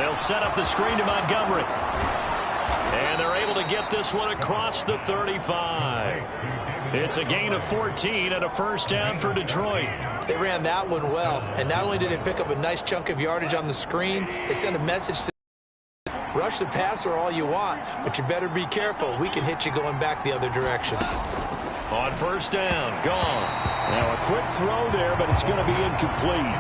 They'll set up the screen to Montgomery. And they're able to get this one across the 35. It's a gain of 14 and a first down for Detroit. They ran that one well. And not only did they pick up a nice chunk of yardage on the screen, they sent a message to rush the passer all you want, but you better be careful. We can hit you going back the other direction. On first down, gone. Now a quick throw there, but it's going to be incomplete.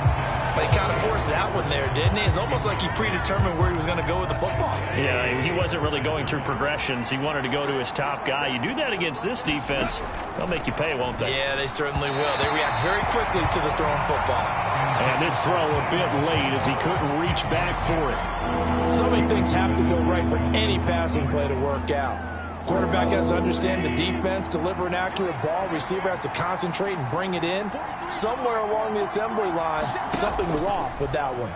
But he kind of forced that one there, didn't he? It's almost like he predetermined where he was going to go with the football. Yeah, he wasn't really going through progressions. He wanted to go to his top guy. You do that against this defense, they'll make you pay, won't they? Yeah, they certainly will. They react very quickly to the thrown football. And this throw a bit late as he couldn't reach back for it. So many things have to go right for any passing play to work out. Quarterback has to understand the defense, deliver an accurate ball. Receiver has to concentrate and bring it in. Somewhere along the assembly line, something was off with that one.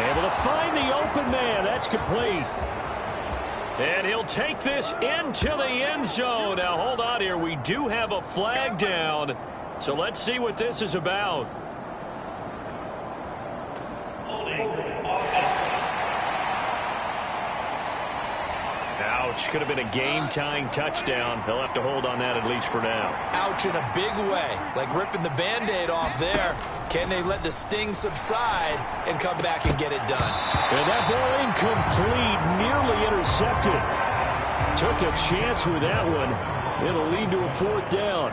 Able to find the open man. That's complete. And he'll take this into the end zone. Now, hold on here. We do have a flag down. So let's see what this is about. Ouch. Could have been a game-tying touchdown. They'll have to hold on that at least for now. Ouch in a big way. Like ripping the Band-Aid off there. Can they let the sting subside and come back and get it done? And that ball incomplete, nearly intercepted. Took a chance with that one. It'll lead to a fourth down.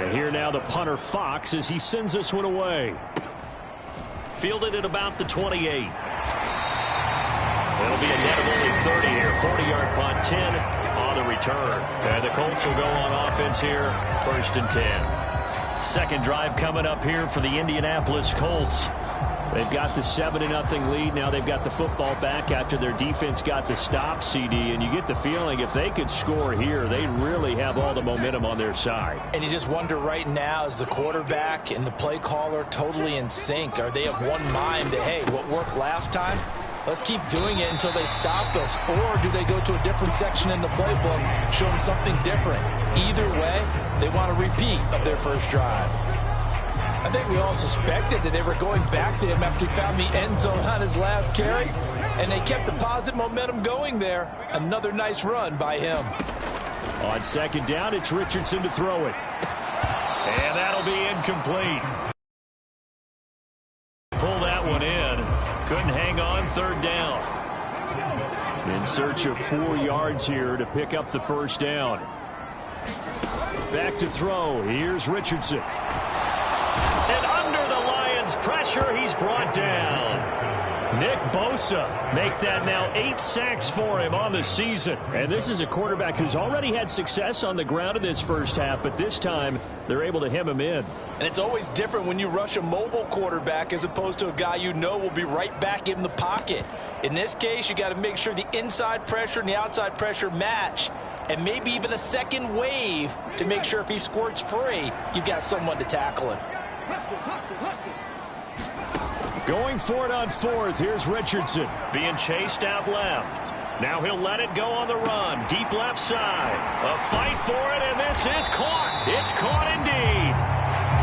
And here now the punter Fox as he sends this one away. Fielded at about the 28. It'll be a net of only 30 here. 40-yard punt, 10 on the return. And the Colts will go on offense here, 1st and 10. Second drive coming up here for the Indianapolis Colts. They've got the 7-0 lead. Now they've got the football back after their defense got the stop, CD. And you get the feeling if they could score here, they really have all the momentum on their side. And you just wonder right now, is the quarterback and the play caller totally in sync? Are they of one mind that, hey, what worked last time? Let's keep doing it until they stop us. Or do they go to a different section in the playbook, show them something different? Either way, they want a repeat of their first drive. I think we all suspected that they were going back to him after he found the end zone on his last carry. And they kept the positive momentum going there. Another nice run by him. On second down, it's Richardson to throw it. And that'll be incomplete. Pull that one in. Couldn't hang on, 3rd down. In search of 4 yards here to pick up the first down. Back to throw. Here's Richardson. And under the Lions' pressure, he's brought down. Nick Bosa make that now 8 sacks for him on the season. And this is a quarterback who's already had success on the ground in this first half, but this time they're able to hem him in. And it's always different when you rush a mobile quarterback as opposed to a guy you know will be right back in the pocket. In this case, you got to make sure the inside pressure and the outside pressure match. And maybe even a second wave to make sure if he squirts free, you've got someone to tackle him. Going for it on 4th. Here's Richardson. Being chased out left. Now he'll let it go on the run. Deep left side. A fight for it, and this is caught. It's caught indeed.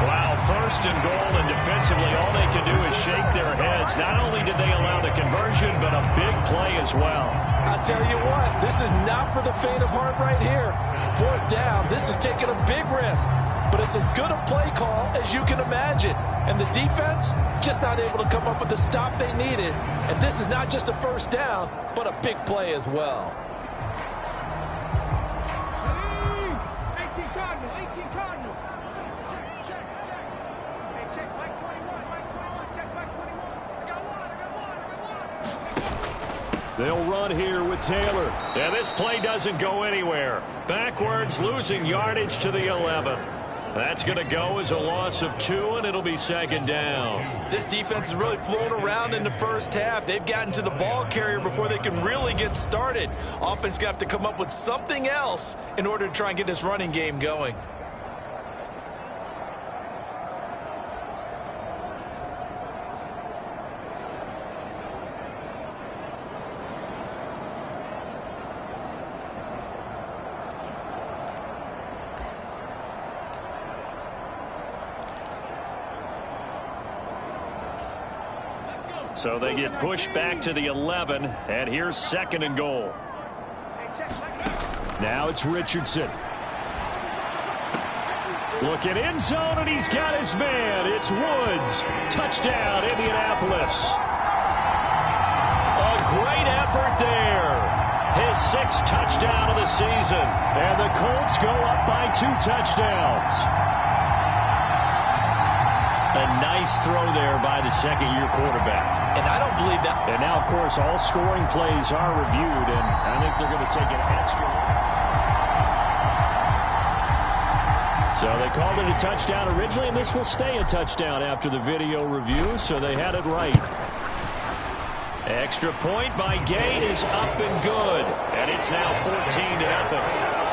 Wow, 1st and goal, and defensively all they can do is shake their heads. Not only did they allow the conversion, but a big play as well. I'll tell you what, this is not for the faint of heart right here. 4th down, this is taking a big risk. But it's as good a play call as you can imagine. And the defense just not able to come up with the stop they needed. And this is not just a first down, but a big play as well. They'll run here with Taylor. And this play doesn't go anywhere. Backwards, losing yardage to the 11. That's going to go as a loss of 2, and it'll be 2nd down. This defense is really flown around in the first half. They've gotten to the ball carrier before they can really get started. Offense got to come up with something else in order to try and get this running game going. So they get pushed back to the 11, and here's 2nd and goal. Now it's Richardson. Looking end zone, and he's got his man. It's Woods. Touchdown, Indianapolis. A great effort there. His 6th touchdown of the season. And the Colts go up by 2 touchdowns. A nice throw there by the second-year quarterback. And I don't believe that. And now, of course, all scoring plays are reviewed, and I think they're going to take an extra look. So they called it a touchdown originally, and this will stay a touchdown after the video review, so they had it right. Extra point by Gate is up and good, and it's now 14-0.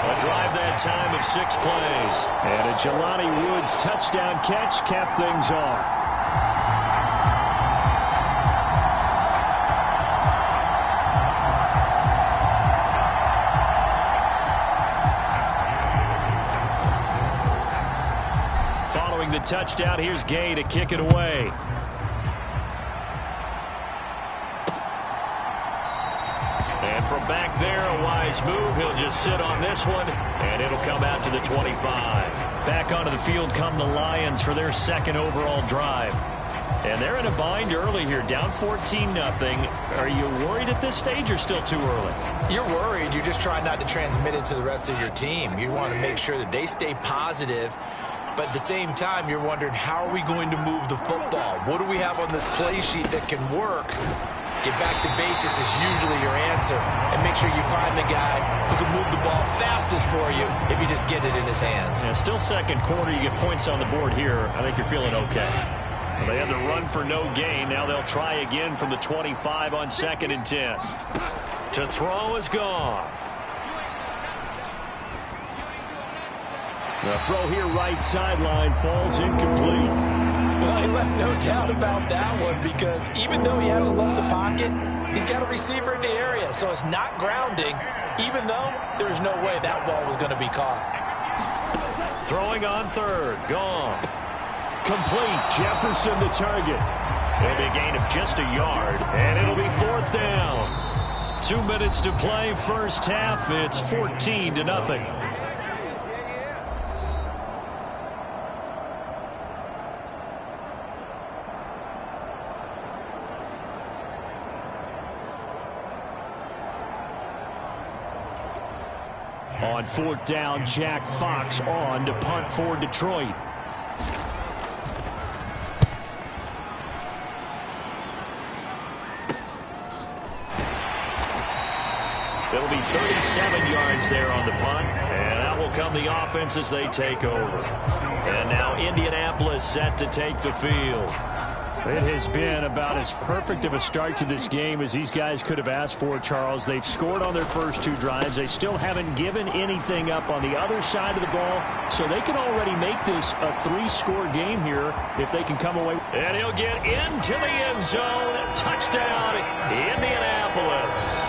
A drive that time of 6 plays. And a Jelani Woods touchdown catch capped things off. Following the touchdown, here's Gay to kick it away. And from back there, a wise move. He'll just sit on this one, and it'll come out to the 25. Back onto the field come the Lions for their 2nd overall drive. And they're in a bind early here, down 14-0. Are you worried at this stage or still too early? You're worried. You're just trying not to transmit it to the rest of your team. You want to make sure that they stay positive. But at the same time, you're wondering, how are we going to move the football? What do we have on this play sheet that can work? Get back to basics is usually your answer. And make sure you find the guy who can move the ball fastest for you if you just get it in his hands. Yeah, still second quarter. You get points on the board here. I think you're feeling okay. Well, they had the run for no gain. Now they'll try again from the 25 on 2nd and 10. To throw is Goff. The throw here right sideline falls incomplete. Well, he left no doubt about that one, because even though he hasn't left the pocket, he's got a receiver in the area, so it's not grounding, even though there's no way that ball was going to be caught. Throwing on 3rd, Goff. Complete. Jefferson the target. It'll be a gain of just a yard, and it'll be 4th down. 2 minutes to play, first half. It's 14-0. On 4th down, Jack Fox on to punt for Detroit. It'll be 37 yards there on the punt, and that will come the offense as they take over. And now Indianapolis set to take the field. It has been about as perfect of a start to this game as these guys could have asked for, Charles. They've scored on their first 2 drives. They still haven't given anything up on the other side of the ball, so they can already make this a 3-score game here if they can come away. And he'll get into the end zone. Touchdown, Indianapolis.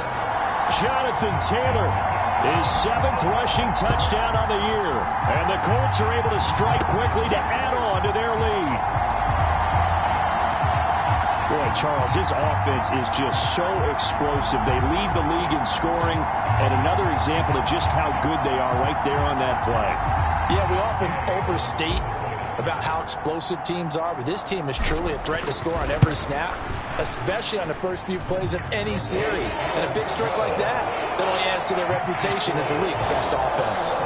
Jonathan Taylor, his 7th rushing touchdown on the year. And the Colts are able to strike quickly to add on to their lead. Boy, Charles, his offense is just so explosive. They lead the league in scoring, and another example of just how good they are right there on that play. Yeah, we often overstate about how explosive teams are, but this team is truly a threat to score on every snap, especially on the first few plays of any series. And a big strike like that only adds to their reputation as the league's best offense.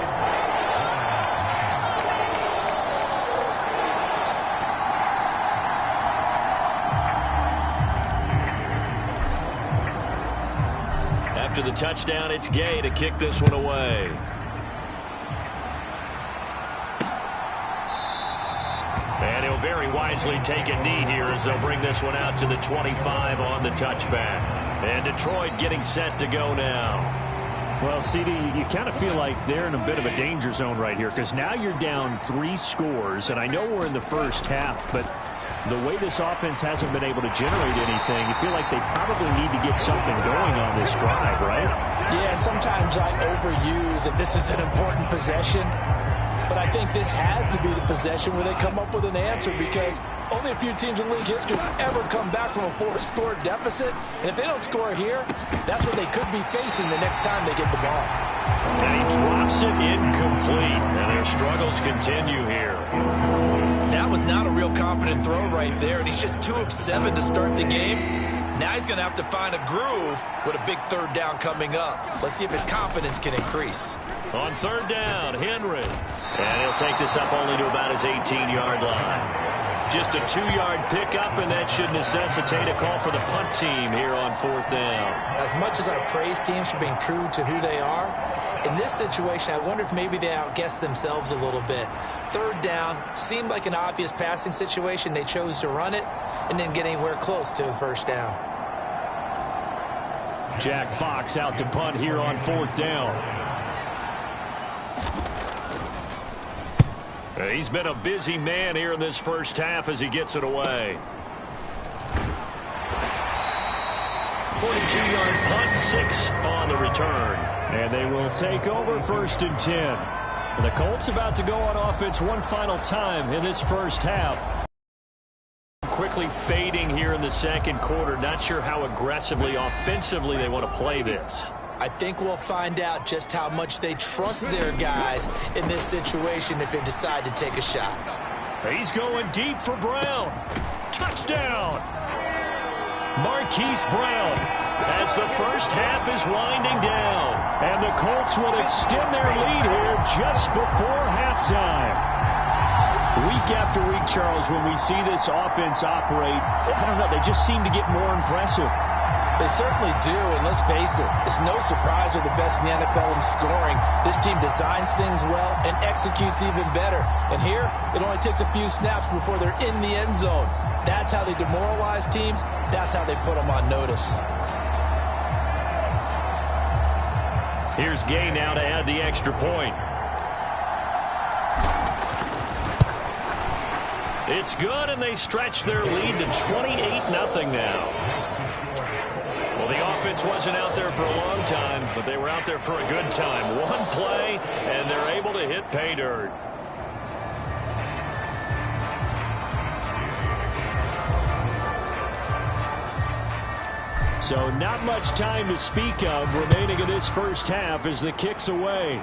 After the touchdown, it's Gay to kick this one away. And he'll very wisely take a knee here as they'll bring this one out to the 25 on the touchback. And Detroit getting set to go now. Well, CD, you kind of feel like they're in a bit of a danger zone right here, because now you're down 3 scores, and I know we're in the first half, but the way this offense hasn't been able to generate anything, you feel like they probably need to get something going on this drive, right? Yeah, and sometimes I overuse that this is an important possession. But I think this has to be the possession where they come up with an answer, because only a few teams in league history have ever come back from a 4-score deficit. And if they don't score here, that's what they could be facing the next time they get the ball. And he drops it incomplete. And their struggles continue here. That was not a real confident throw right there, and he's just 2 of 7 to start the game. Now he's going to have to find a groove with a big third down coming up. Let's see if his confidence can increase. On third down, Henry. And he'll take this up only to about his 18-yard line. Just a 2-yard pickup, and that should necessitate a call for the punt team here on fourth down. As much as I praise teams for being true to who they are, in this situation, I wonder if maybe they outguessed themselves a little bit. Third down seemed like an obvious passing situation. They chose to run it and didn't get anywhere close to the first down. Jack Fox out to punt here on fourth down. He's been a busy man here in this first half as he gets it away. 42-yard punt, 6 on the return. And they will take over first and 10. The Colts about to go on offense one final time in this first half. Quickly fading here in the second quarter. Not sure how aggressively, offensively they want to play this. I think we'll find out just how much they trust their guys in this situation if they decide to take a shot. He's going deep for Brown. Touchdown! Marquise Brown as the first half is winding down. And the Colts will extend their lead here just before halftime. Week after week, Charles, when we see this offense operate, I don't know, they just seem to get more impressive. They certainly do, and let's face it, it's no surprise they're the best in the NFL in scoring. This team designs things well and executes even better. And here, it only takes a few snaps before they're in the end zone. That's how they demoralize teams. That's how they put them on notice. Here's Gay now to add the extra point. It's good, and they stretch their lead to 28-0 now. Well, the offense wasn't out there for a long time, but they were out there for a good time. One play, and they're able to hit pay dirt. So not much time to speak of remaining in this first half as the kick's away.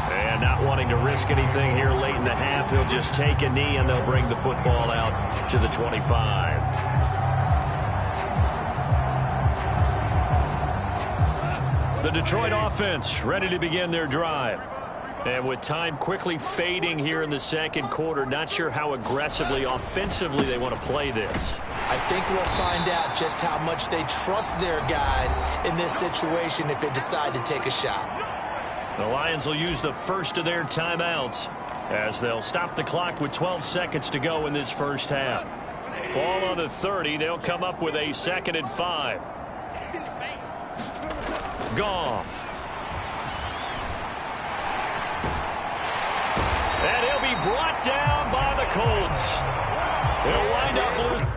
And not wanting to risk anything here late in the half, he'll just take a knee, and they'll bring the football out to the 25. The Detroit offense ready to begin their drive. And with time quickly fading here in the second quarter, not sure how aggressively, offensively they want to play this. I think we'll find out just how much they trust their guys in this situation if they decide to take a shot. The Lions will use the first of their timeouts as they'll stop the clock with 12 seconds to go in this first half. Ball on the 30. They'll come up with a 2nd and 5. Goff. And he'll be brought down by the Colts. They'll wind up losing.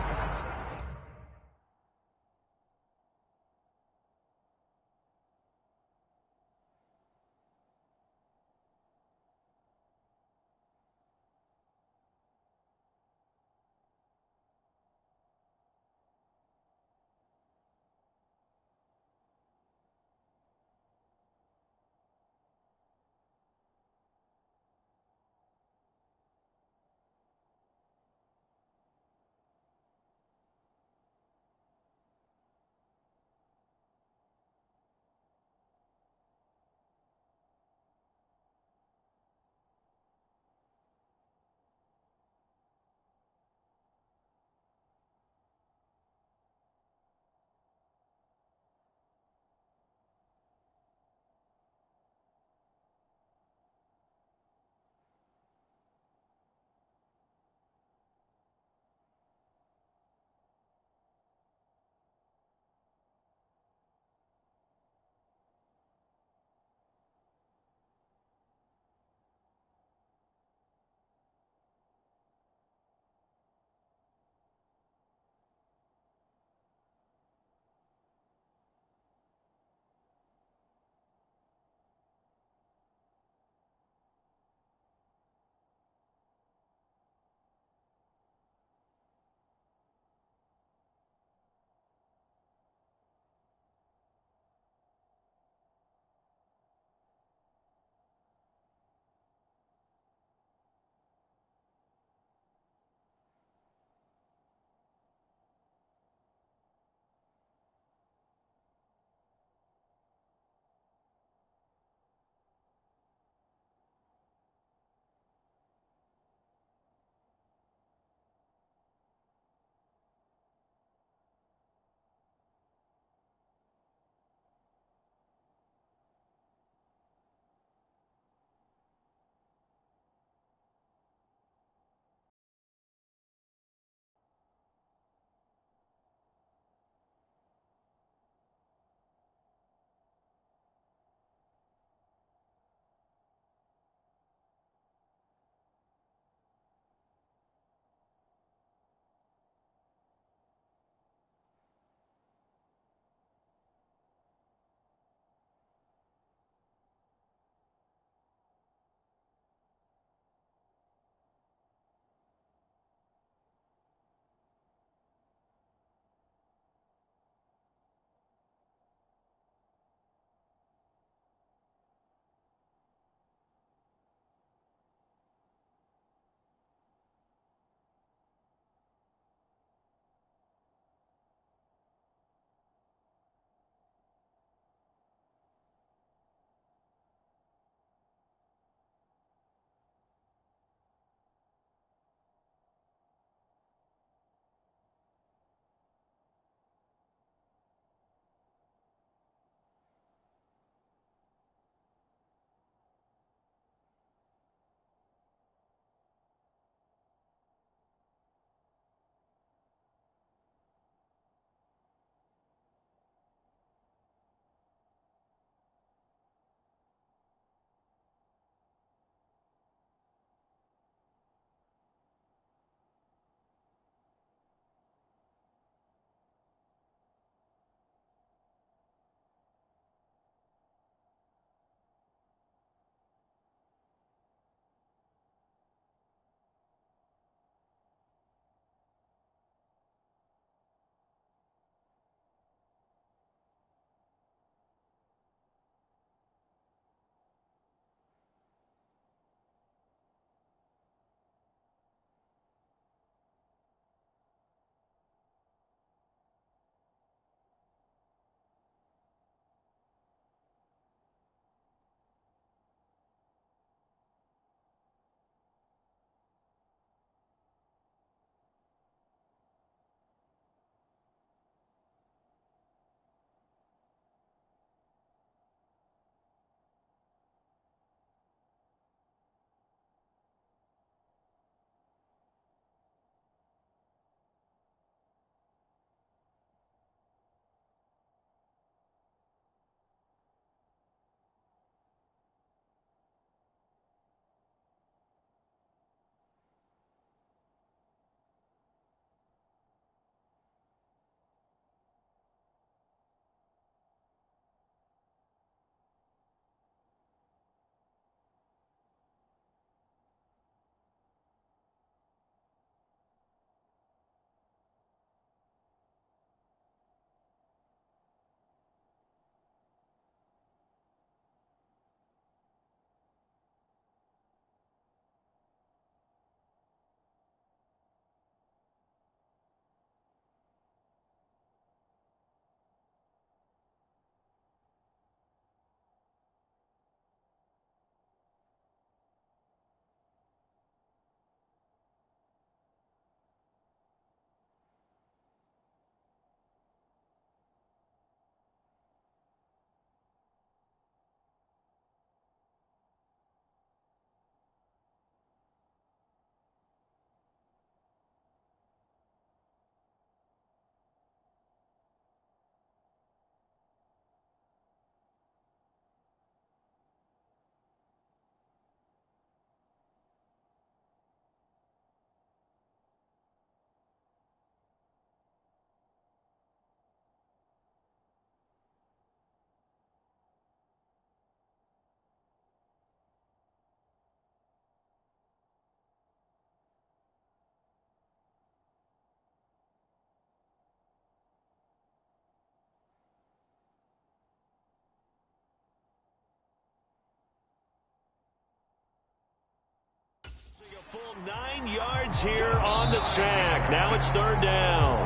Full 9 yards here on the sack. Now it's third down.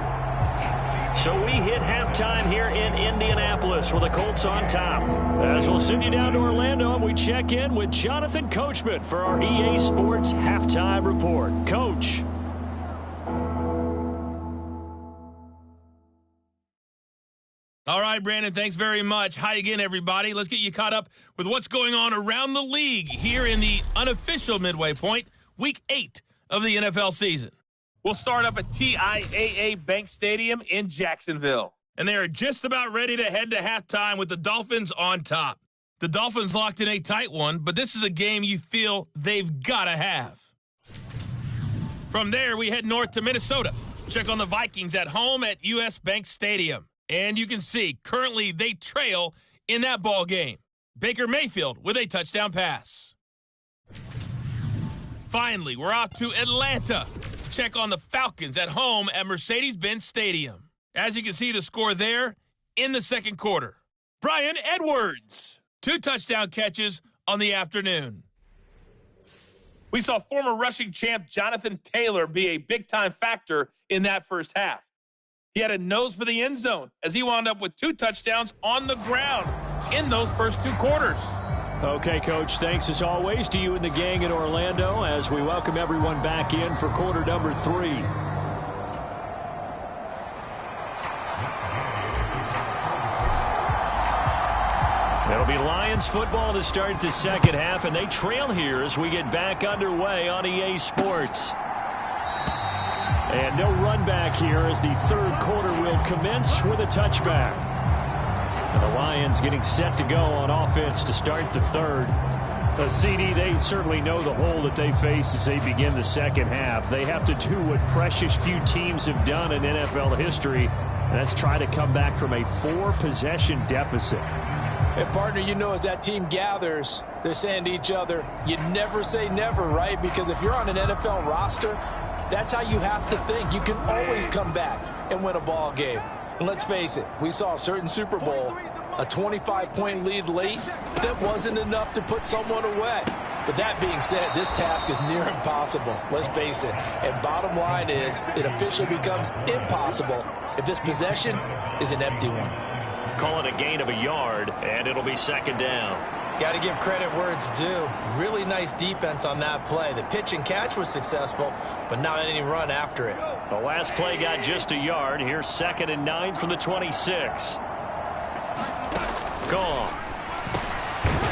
So we hit halftime here in Indianapolis with the Colts on top. As we'll send you down to Orlando, and we check in with Jonathan Coachman for our EA Sports Halftime Report. Coach. All right, Brandon, thanks very much. Hi again, everybody. Let's get you caught up with what's going on around the league here in the unofficial midway point, Week 8 of the NFL season. We'll start up at TIAA Bank Stadium in Jacksonville. And they are just about ready to head to halftime with the Dolphins on top. The Dolphins locked in a tight one, but this is a game you feel they've got to have. From there, we head north to Minnesota. Check on the Vikings at home at US Bank Stadium. And you can see, currently they trail in that ball game. Baker Mayfield with a touchdown pass. Finally, we're off to Atlanta. Check on the Falcons at home at Mercedes-Benz Stadium. As you can see the score there in the second quarter. Bryan Edwards, 2 touchdown catches on the afternoon. We saw former rushing champ Jonathan Taylor be a big-time factor in that first half. He had a nose for the end zone as he wound up with 2 touchdowns on the ground in those first 2 quarters. Okay, Coach, thanks as always to you and the gang in Orlando as we welcome everyone back in for quarter number 3. It'll be Lions football to start the second half, and they trail here as we get back underway on EA Sports. And no run back here as the third quarter will commence with a touchback. And the Lions getting set to go on offense to start the third. The CD, they certainly know the hole that they face as they begin the second half. They have to do what precious few teams have done in NFL history, and that's try to come back from a 4-possession deficit. And, partner, you know, as that team gathers, they're saying to each other, you never say never, right? Because if you're on an NFL roster, that's how you have to think. You can always come back and win a ball game. And let's face it, we saw a certain Super Bowl, a 25-point lead late, that wasn't enough to put someone away. But that being said, this task is near impossible. Let's face it. And bottom line is, it officially becomes impossible if this possession is an empty one. Call it a gain of a yard, and it'll be second down. Got to give credit where it's due. Really nice defense on that play. The pitch and catch was successful, but not any run after it. The last play got just a yard. Here's 2nd and 9 from the 26. Gone.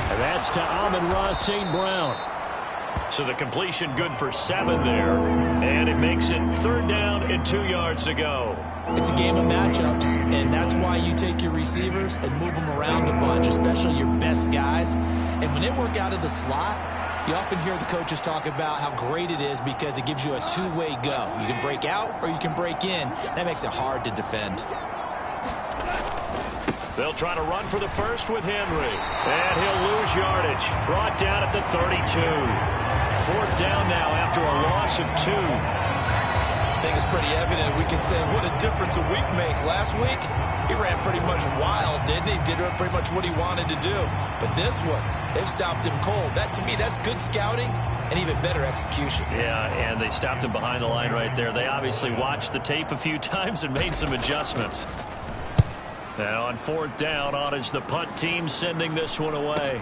And that's to Amon-Ra St. Brown. So the completion good for 7 there. And it makes it 3rd down and 2 yards to go. It's a game of matchups, and that's why you take your receivers and move them around a bunch, especially your best guys. And when they work out of the slot, you often hear the coaches talk about how great it is because it gives you a two-way go. You can break out or you can break in. That makes it hard to defend. They'll try to run for the first with Henry. And he'll lose yardage. Brought down at the 32. 4th down now after a loss of 2. I think it's pretty evident. We can say what a difference a week makes. Last week, he ran pretty much wild, didn't he? Did pretty much what he wanted to do. But this one, they've stopped him cold. That, to me, that's good scouting and even better execution. Yeah, and they stopped him behind the line right there. They obviously watched the tape a few times and made some adjustments. Now on 4th down, on is the punt team sending this one away.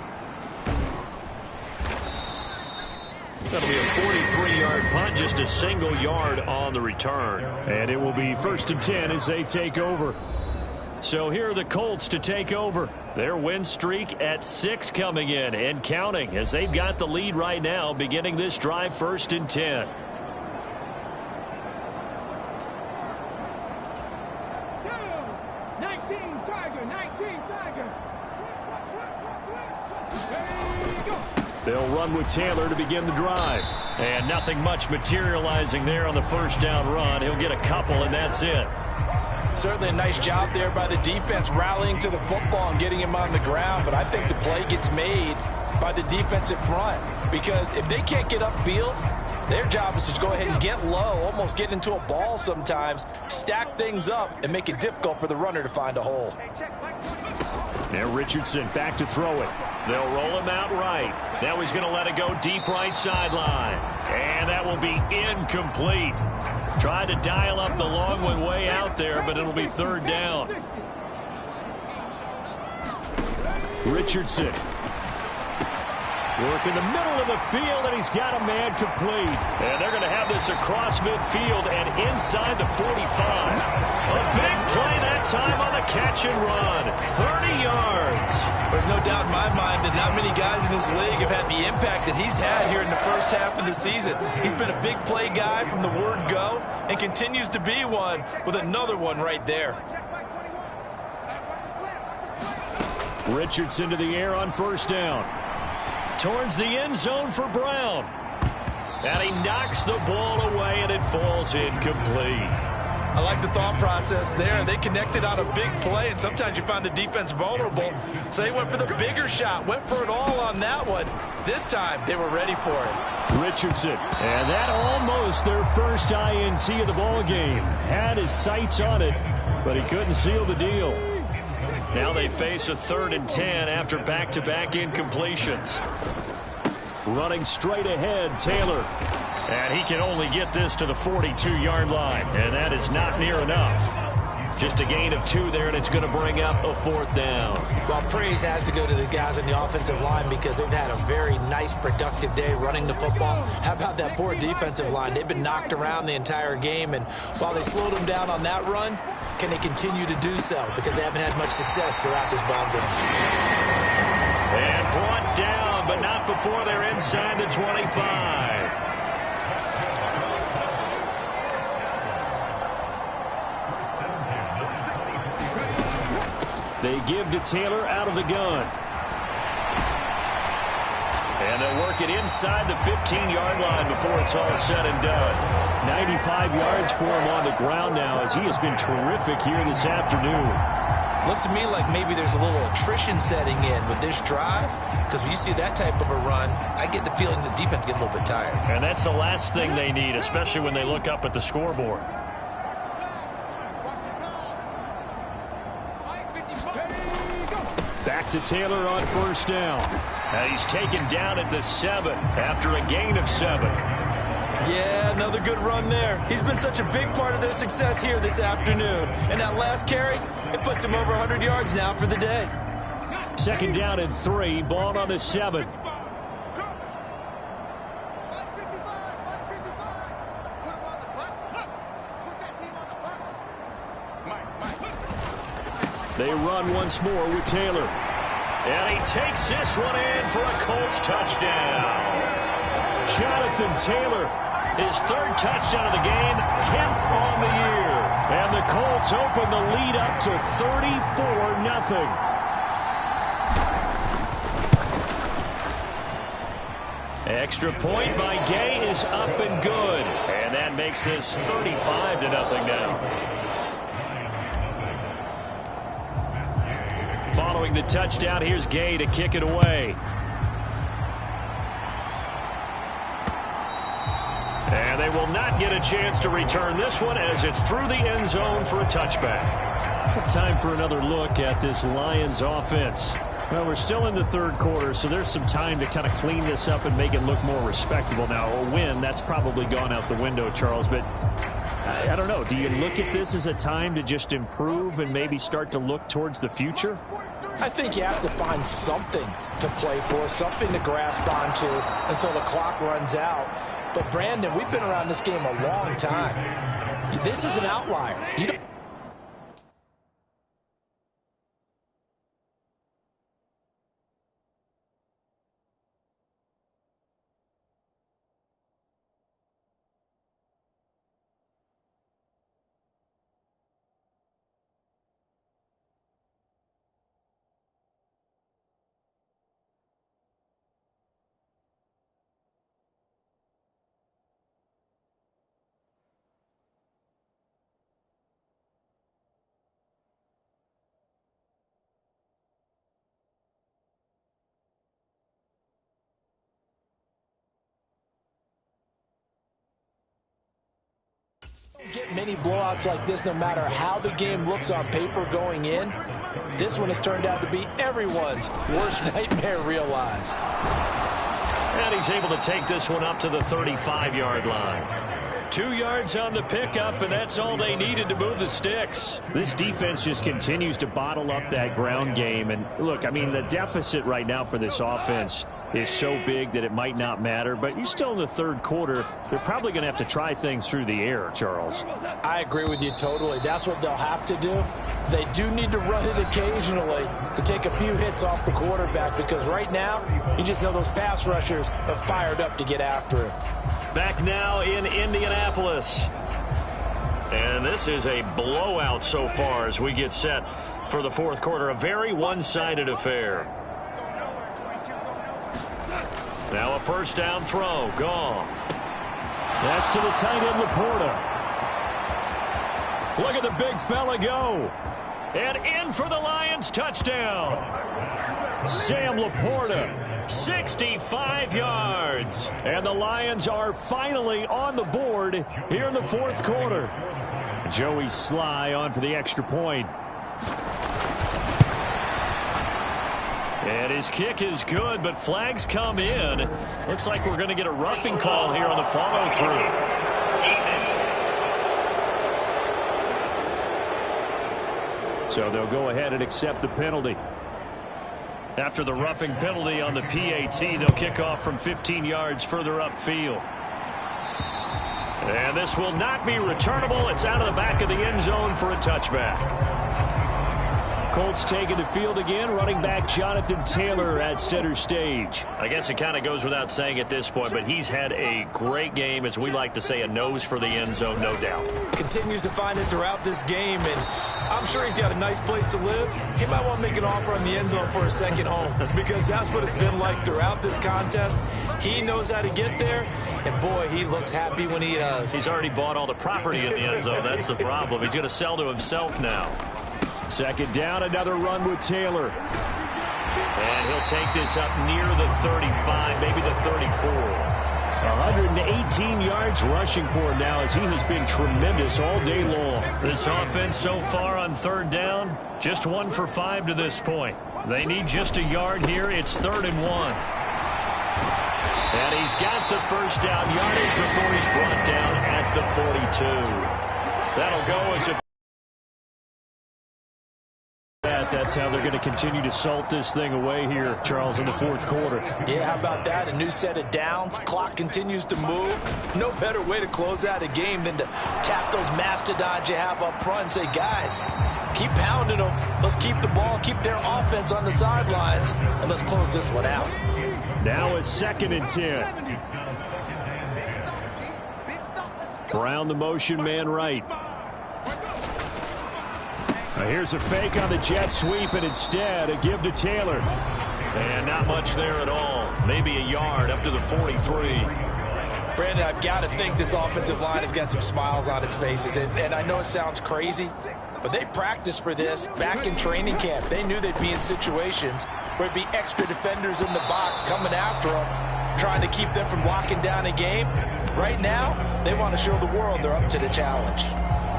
That'll be a 43-yard punt, just a single yard on the return. And it will be 1st and 10 as they take over. So here are the Colts to take over. Their win streak at 6 coming in and counting as they've got the lead right now beginning this drive 1st and 10. They'll run with Taylor to begin the drive. And nothing much materializing there on the 1st down run. He'll get a couple, and that's it. Certainly a nice job there by the defense rallying to the football and getting him on the ground. But I think the play gets made by the defensive front. Because if they can't get upfield, their job is to go ahead and get low, almost get into a ball sometimes, stack things up, and make it difficult for the runner to find a hole. Now Richardson back to throw it. They'll roll him out right. Now he's going to let it go deep right sideline. And that will be incomplete. Tried to dial up the long one way out there, but it'll be third down. Richardson. Work in the middle of the field, and he's got a man complete. And they're going to have this across midfield and inside the 45. A big play that time on the catch and run. 30 yards. There's no doubt in my mind that not many guys in this league have had the impact that he's had here in the first half of the season. He's been a big play guy from the word go and continues to be one with another one right there. Richardson to the air on first down. Towards the end zone for Brown. And he knocks the ball away, and it falls incomplete. I like the thought process there. They connected on a big play, and sometimes you find the defense vulnerable. So they went for the bigger shot, went for it all on that one. This time, they were ready for it. Richardson. And that almost their first INT of the ball game. Had his sights on it, but he couldn't seal the deal. Now they face a 3rd and 10 after back-to-back incompletions. Running straight ahead, Taylor. And he can only get this to the 42-yard line, and that is not near enough. Just a gain of 2 there, and it's going to bring up a 4th down. Well, praise has to go to the guys on the offensive line because they've had a very nice, productive day running the football. How about that poor defensive line? They've been knocked around the entire game, and while they slowed them down on that run, can they continue to do so? Because they haven't had much success throughout this ball game. And brought down, but not before they're inside the 25. They give to Taylor out of the gun. And they'll work it inside the 15-yard line before it's all said and done. 95 yards for him on the ground now as he has been terrific here this afternoon. Looks to me like maybe there's a little attrition setting in with this drive because when you see that type of a run, I get the feeling the defense gets a little bit tired. And that's the last thing they need, especially when they look up at the scoreboard. Back to Taylor on first down. And he's taken down at the 7 after a gain of 7. Yeah, another good run there. He's been such a big part of their success here this afternoon. And that last carry, it puts him over 100 yards now for the day. 2nd down and 3, ball on the 7. They run once more with Taylor. And he takes this one in for a Colts touchdown. Jonathan Taylor. His 3rd touchdown of the game, 10th on the year. And the Colts open the lead up to 34-0. Extra point by Gay is up and good. And that makes this 35-0 now. Following the touchdown, here's Gay to kick it away. And they will not get a chance to return this one as it's through the end zone for a touchback. Time for another look at this Lions offense. Well, we're still in the 3rd quarter, so there's some time to kind of clean this up and make it look more respectable. Now, a win, that's probably gone out the window, Charles, but I don't know. Do you look at this as a time to just improve and maybe start to look towards the future? I think you have to find something to play for, something to grasp onto until the clock runs out. But, Brandon, we've been around this game a long time. This is an outlier. You don't get many blowouts like this no matter how the game looks on paper going in. This one has turned out to be everyone's worst nightmare realized. And he's able to take this one up to the 35-yard line. 2 yards on the pickup, and that's all they needed to move the sticks. This defense just continues to bottle up that ground game. And look, I mean, the deficit right now for this offense is so big that it might not matter. But you're still in the third quarter. They're probably going to have to try things through the air, Charles. I agree with you totally. That's what they'll have to do. They do need to run it occasionally to take a few hits off the quarterback, because right now, you just know those pass rushers are fired up to get after him. Back now in Indianapolis. And this is a blowout so far as we get set for the fourth quarter. A very one-sided affair. Now a first down throw. Gone. That's to the tight end, Laporta. Look at the big fella go. And in for the Lions, touchdown. Sam Laporta. 65 yards. And the Lions are finally on the board here in the fourth quarter. Joey Sly on for the extra point. And his kick is good, but flags come in. Looks like we're going to get a roughing call here on the follow-through. So they'll go ahead and accept the penalty. After the roughing penalty on the PAT, they'll kick off from 15 yards further upfield. And this will not be returnable. It's out of the back of the end zone for a touchback. Colts taking the field again. Running back Jonathan Taylor at center stage. I guess it kind of goes without saying at this point, but he's had a great game, as we like to say, a nose for the end zone, no doubt. Continues to find it throughout this game, and I'm sure he's got a nice place to live. He might want to make an offer on the end zone for a second home, because that's what it's been like throughout this contest. He knows how to get there, and boy, he looks happy when he does. He's already bought all the property in the end zone. That's the problem. He's going to sell to himself now. Second down, another run with Taylor. And he'll take this up near the 35, maybe the 34. 118 yards rushing for him now, as he has been tremendous all day long. This offense so far on third down, just 1 for 5 to this point. They need just a yard here. It's 3rd and 1. And he's got the first down yardage before he's brought down at the 42. That'll go as a That's how they're going to continue to salt this thing away here, Charles, in the fourth quarter. Yeah, how about that? A new set of downs. Clock continues to move. No better way to close out a game than to tap those mastodons you have up front and say, guys, keep pounding them. Let's keep the ball, keep their offense on the sidelines, and let's close this one out. Now it's 2nd and 10. Brown the motion man right. Here's a fake on the jet sweep, and instead a give to Taylor. And not much there at all. Maybe a yard up to the 43. Brandon, I've got to think this offensive line has got some smiles on its faces. And I know it sounds crazy, but they practiced for this back in training camp. They knew they'd be in situations where it'd be extra defenders in the box coming after them, trying to keep them from locking down a game. Right now, they want to show the world they're up to the challenge.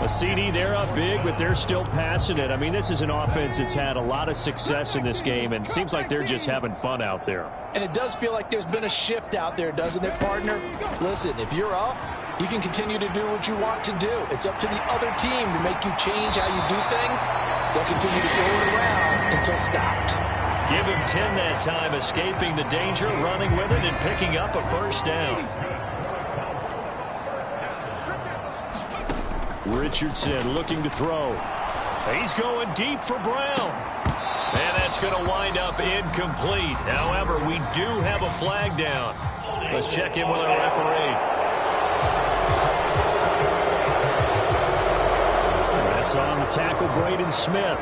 A CD, they're up big, but they're still passing it. I mean, this is an offense that's had a lot of success in this game, and it seems like they're just having fun out there. And it does feel like there's been a shift out there, doesn't it, partner? Listen, if you're up, you can continue to do what you want to do. It's up to the other team to make you change how you do things. They'll continue to throw it around until stopped. Give him 10 that time, escaping the danger, running with it, and picking up a first down. Richardson looking to throw. He's going deep for Brown. And that's going to wind up incomplete. However, we do have a flag down. Let's check in with our referee. That's on the tackle, Braden Smith.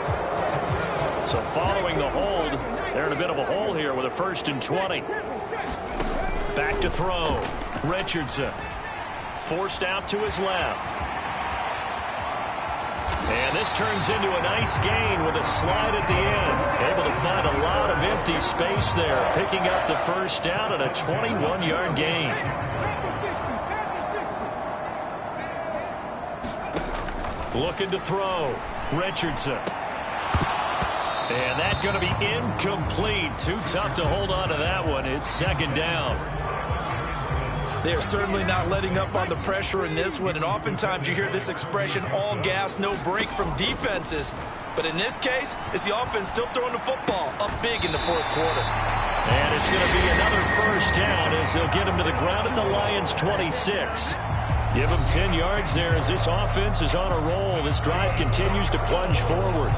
So following the hold, they're in a bit of a hole here with a 1st and 20. Back to throw. Richardson forced out to his left. And this turns into a nice gain with a slide at the end. Able to find a lot of empty space there, picking up the first down and a 21-yard gain. Looking to throw. Richardson. And that's going to be incomplete. Too tough to hold on to that one. It's second down. They are certainly not letting up on the pressure in this one, and oftentimes you hear this expression, all gas, no break from defenses. But in this case, it's the offense still throwing the football up big in the fourth quarter. And it's going to be another first down as they'll get him to the ground at the Lions' 26. Give him 10 yards there as this offense is on a roll. This drive continues to plunge forward.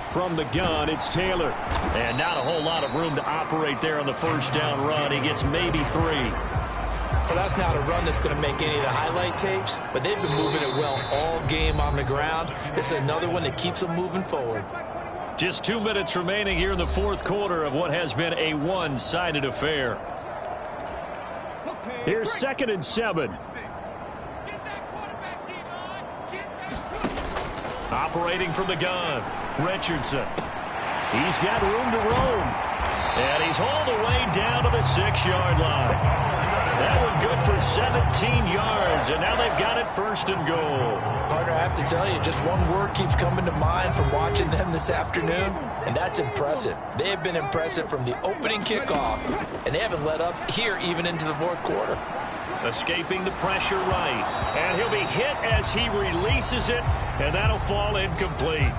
From the gun, it's Taylor. And not a whole lot of room to operate there on the first down run. He gets maybe 3. Well, that's not a run that's going to make any of the highlight tapes, but they've been moving it well all game on the ground. This is another one that keeps them moving forward. Just 2 minutes remaining here in the fourth quarter of what has been a one-sided affair. Here's 2nd and 7. Operating from the gun, Richardson. He's got room to roam. And he's hauled away down to the 6-yard line. That one good for 17 yards, and now they've got it first and goal. Partner, I have to tell you, just one word keeps coming to mind from watching them this afternoon, and that's impressive. They have been impressive from the opening kickoff, and they haven't let up here even into the fourth quarter. Escaping the pressure right, and he'll be hit as he releases it, and that'll fall incomplete.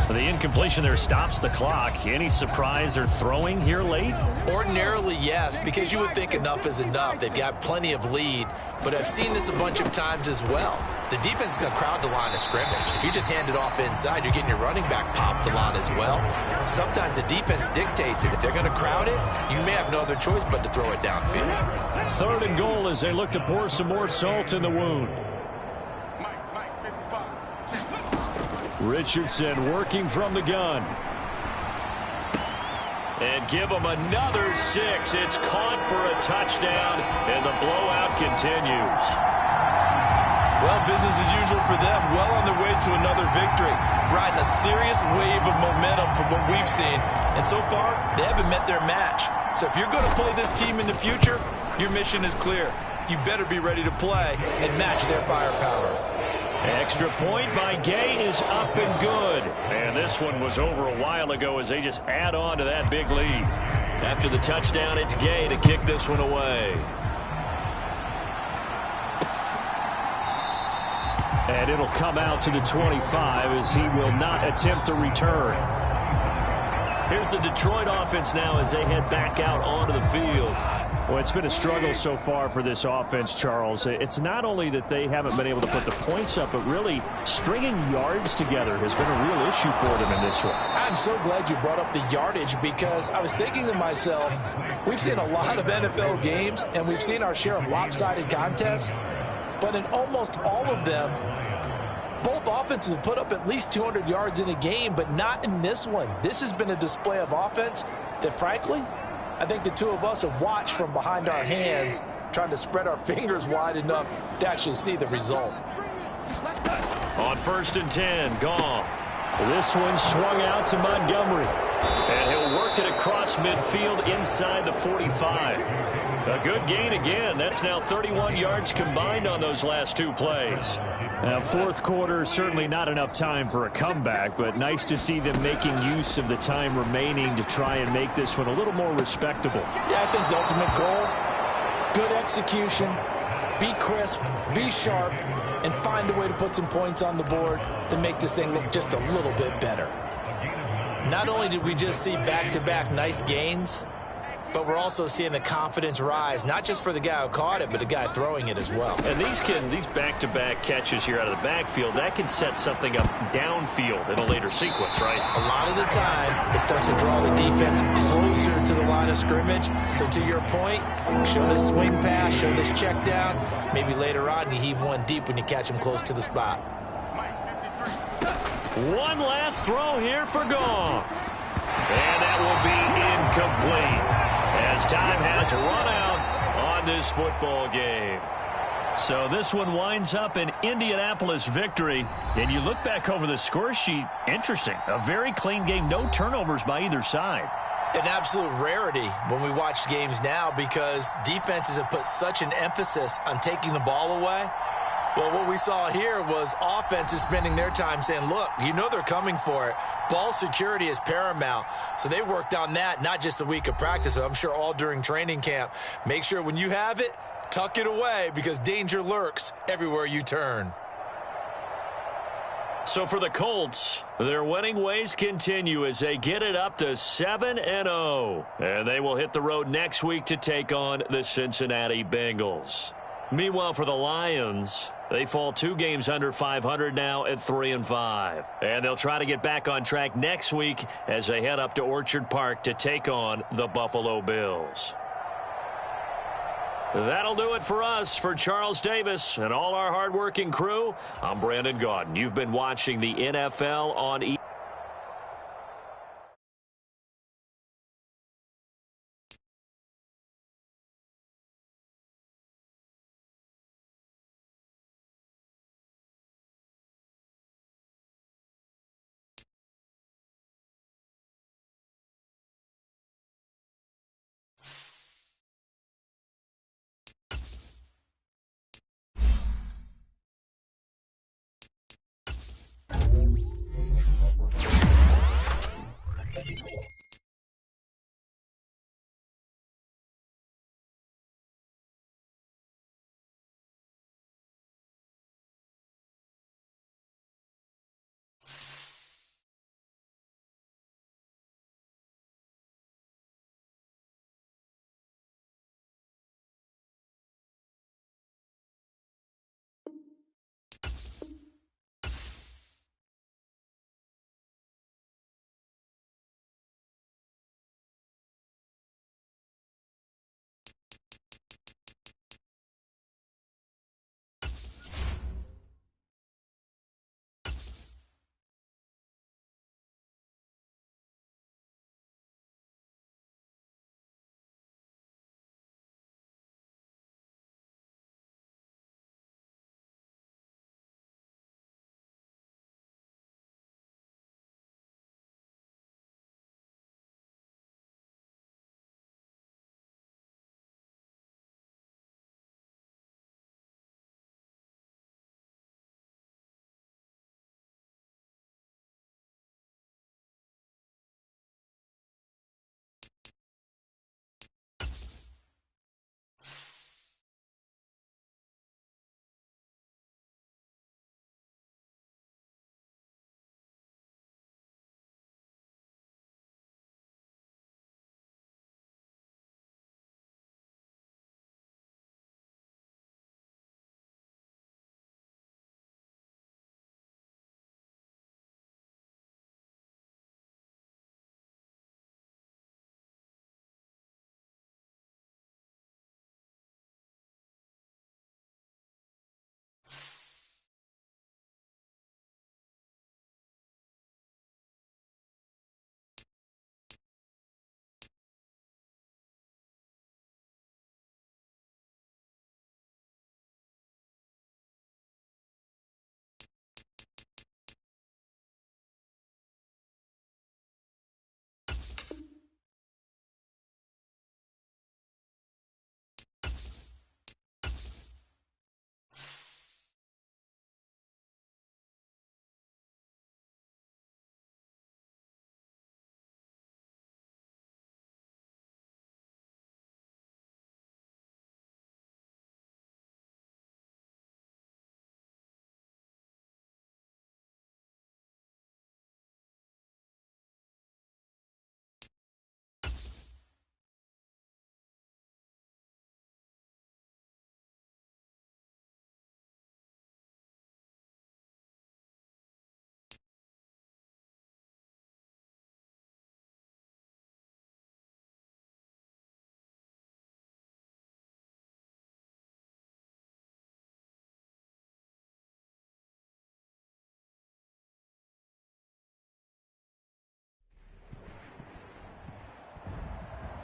The incompletion there stops the clock. Any surprise they're throwing here late? Ordinarily, yes, because you would think enough is enough. They've got plenty of lead, but I've seen this a bunch of times as well. The defense is going to crowd the line of scrimmage. If you just hand it off inside, you're getting your running back popped a lot as well. Sometimes the defense dictates it. If they're going to crowd it, you may have no other choice but to throw it downfield. 3rd and goal as they look to pour some more salt in the wound. Richardson working from the gun. And give them another 6. It's caught for a touchdown, and the blowout continues. Well, business as usual for them. Well on their way to another victory. Riding a serious wave of momentum from what we've seen. And so far, they haven't met their match. So if you're going to play this team in the future, your mission is clear. You better be ready to play and match their firepower. Extra point by Gay is up and good. And this one was over a while ago as they just add on to that big lead. After the touchdown, it's Gay to kick this one away. And it'll come out to the 25 as he will not attempt a return. Here's the Detroit offense now as they head back out onto the field. Well, it's been a struggle so far for this offense, Charles. It's not only that they haven't been able to put the points up, but really stringing yards together has been a real issue for them in this one. I'm so glad you brought up the yardage because I was thinking to myself, we've seen a lot of NFL games and we've seen our share of lopsided contests, but in almost all of them, both offenses have put up at least 200 yards in a game, but not in this one. This has been a display of offense that, frankly, I think the two of us have watched from behind our hands, trying to spread our fingers wide enough to actually see the result. On 1st and 10, Goff. This one swung out to Montgomery. And he'll work it across midfield inside the 45. A good gain again. That's now 31 yards combined on those last 2 plays. Now, fourth quarter, certainly not enough time for a comeback, but nice to see them making use of the time remaining to try and make this one a little more respectable. Yeah, I think the ultimate goal, good execution, be crisp, be sharp, and find a way to put some points on the board to make this thing look just a little bit better. Not only did we just see back-to-back nice gains, but we're also seeing the confidence rise, not just for the guy who caught it, but the guy throwing it as well. And these back-to-back catches here out of the backfield, that can set something up downfield in a later sequence, right? A lot of the time, it starts to draw the defense closer to the line of scrimmage. So to your point, show this swing pass, show this check down. Maybe later on, you heave one deep when you catch him close to the spot. One last throw here for Goff. And that will be incomplete as time has run out on this football game. So this one winds up an Indianapolis victory. And you look back over the score sheet, interesting. A very clean game, no turnovers by either side. an absolute rarity when we watch games now because defenses have put such an emphasis on taking the ball away. Well, what we saw here was offenses spending their time saying, look, you know they're coming for it. Ball security is paramount. So they worked on that, not just a week of practice, but I'm sure all during training camp. Make sure when you have it, tuck it away because danger lurks everywhere you turn. So for the Colts, their winning ways continue as they get it up to 7-0. And they will hit the road next week to take on the Cincinnati Bengals. Meanwhile, for the Lions, they fall 2 games under 500 now at 3-5. And they'll try to get back on track next week as they head up to Orchard Park to take on the Buffalo Bills. That'll do it for us. For Charles Davis and all our hardworking crew, I'm Brandon Gaudin. You've been watching the NFL on ESPN.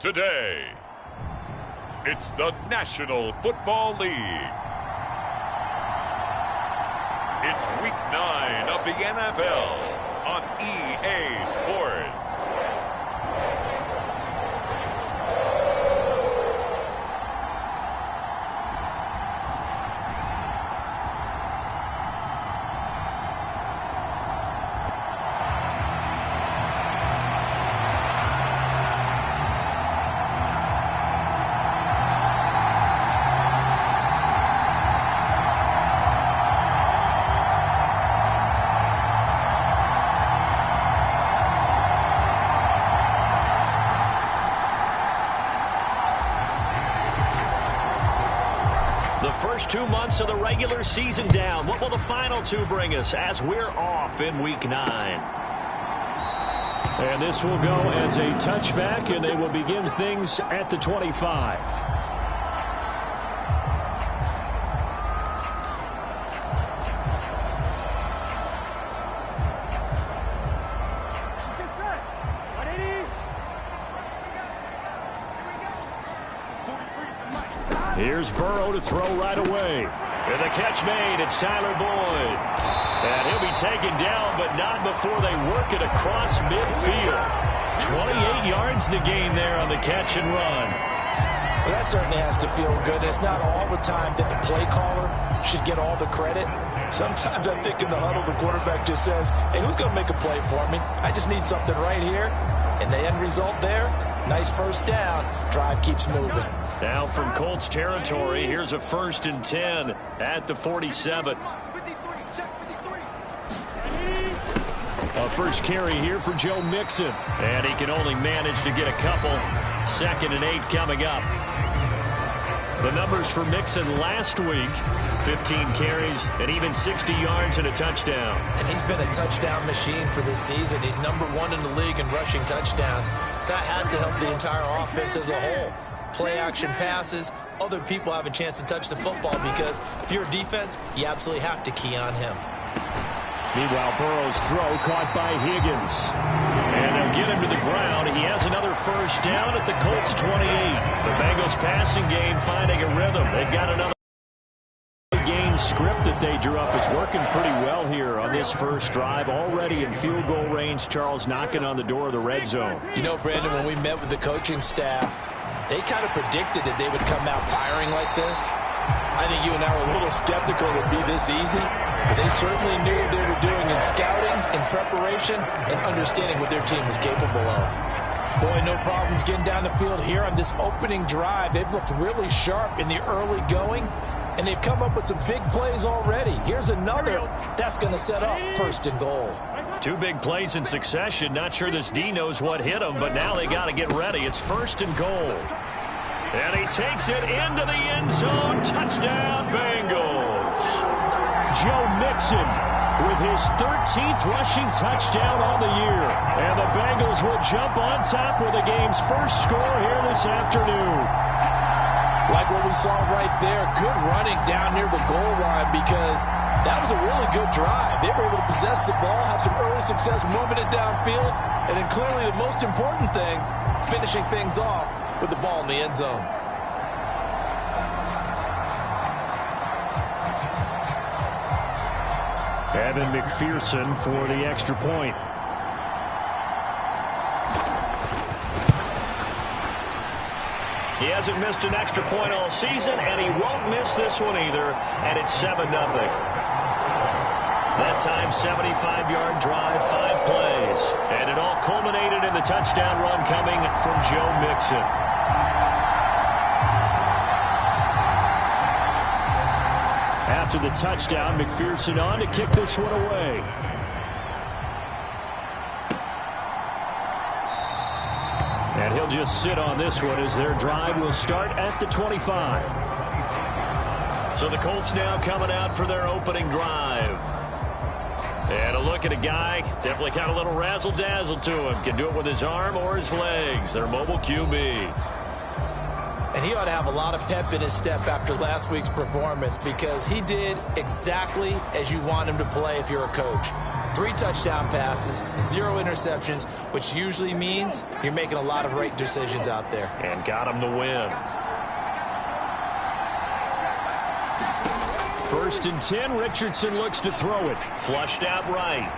Today, it's the National Football League. It's Week 9 of the NFL on EA Sports. first 2 months of the regular season down. What will the final two bring us as we're off in Week 9? And this will go as a touchback, and they will begin things at the 25. Here's Burrow to throw right away. And the catch made. It's Tyler Boyd. And he'll be taken down, but not before they work it across midfield. 28 yards the gain there on the catch and run. Well, that certainly has to feel good. It's not all the time that the play caller should get all the credit. Sometimes I think in the huddle, the quarterback just says, hey, who's going to make a play for me? I just need something right here. And the end result there, nice first down. Drive keeps moving. Now from Colts territory, here's a 1st and 10 at the 47. A first carry here for Joe Mixon. And he can only manage to get a couple. 2nd and 8 coming up. The numbers for Mixon last week, 15 carries and even 60 yards and a touchdown. And he's been a touchdown machine for this season. He's #1 in the league in rushing touchdowns. So that has to help the entire offense as a whole. Play action passes, other people have a chance to touch the football because if you're a defense, you absolutely have to key on him. Meanwhile, Burrow's throw caught by Higgins. And they'll get him to the ground. He has another first down at the Colts 28. The Bengals passing game finding a rhythm. They've got another game script that they drew up is working pretty well here on this first drive. Already in field goal range, Charles knocking on the door of the red zone. You know, Brandon, when we met with the coaching staff, they kind of predicted that they would come out firing like this. I think you and I were a little skeptical it would be this easy, but they certainly knew what they were doing in scouting, in preparation, and understanding what their team was capable of. Boy, no problems getting down the field here on this opening drive. They've looked really sharp in the early going, and they've come up with some big plays already. Here's another that's going to set up 1st and goal. 2 big plays in succession. Not sure this D knows what hit him, but now they got to get ready. It's 1st and goal. And he takes it into the end zone. Touchdown, Bengals. Joe Mixon with his 13th rushing touchdown on the year. And the Bengals will jump on top with the game's first score here this afternoon. Like what we saw right there, good running down near the goal line because that was a really good drive. They were able to possess the ball, have some early success moving it downfield, and then clearly the most important thing, finishing things off with the ball in the end zone. Evan McPherson for the extra point. He hasn't missed an extra point all season, and he won't miss this one either, and it's 7-0. That time, 75-yard drive, 5 plays. And it all culminated in the touchdown run coming from Joe Mixon. After the touchdown, McPherson on to kick this one away. And he'll just sit on this one as their drive will start at the 25. So the Colts now coming out for their opening drive. And a look at a guy, definitely got a little razzle-dazzle to him. Can do it with his arm or his legs. Their mobile QB. And he ought to have a lot of pep in his step after last week's performance because he did exactly as you want him to play if you're a coach. 3 touchdown passes, 0 interceptions, which usually means you're making a lot of right decisions out there. And got him to win. 1st and 10, Richardson looks to throw it. Flushed out right.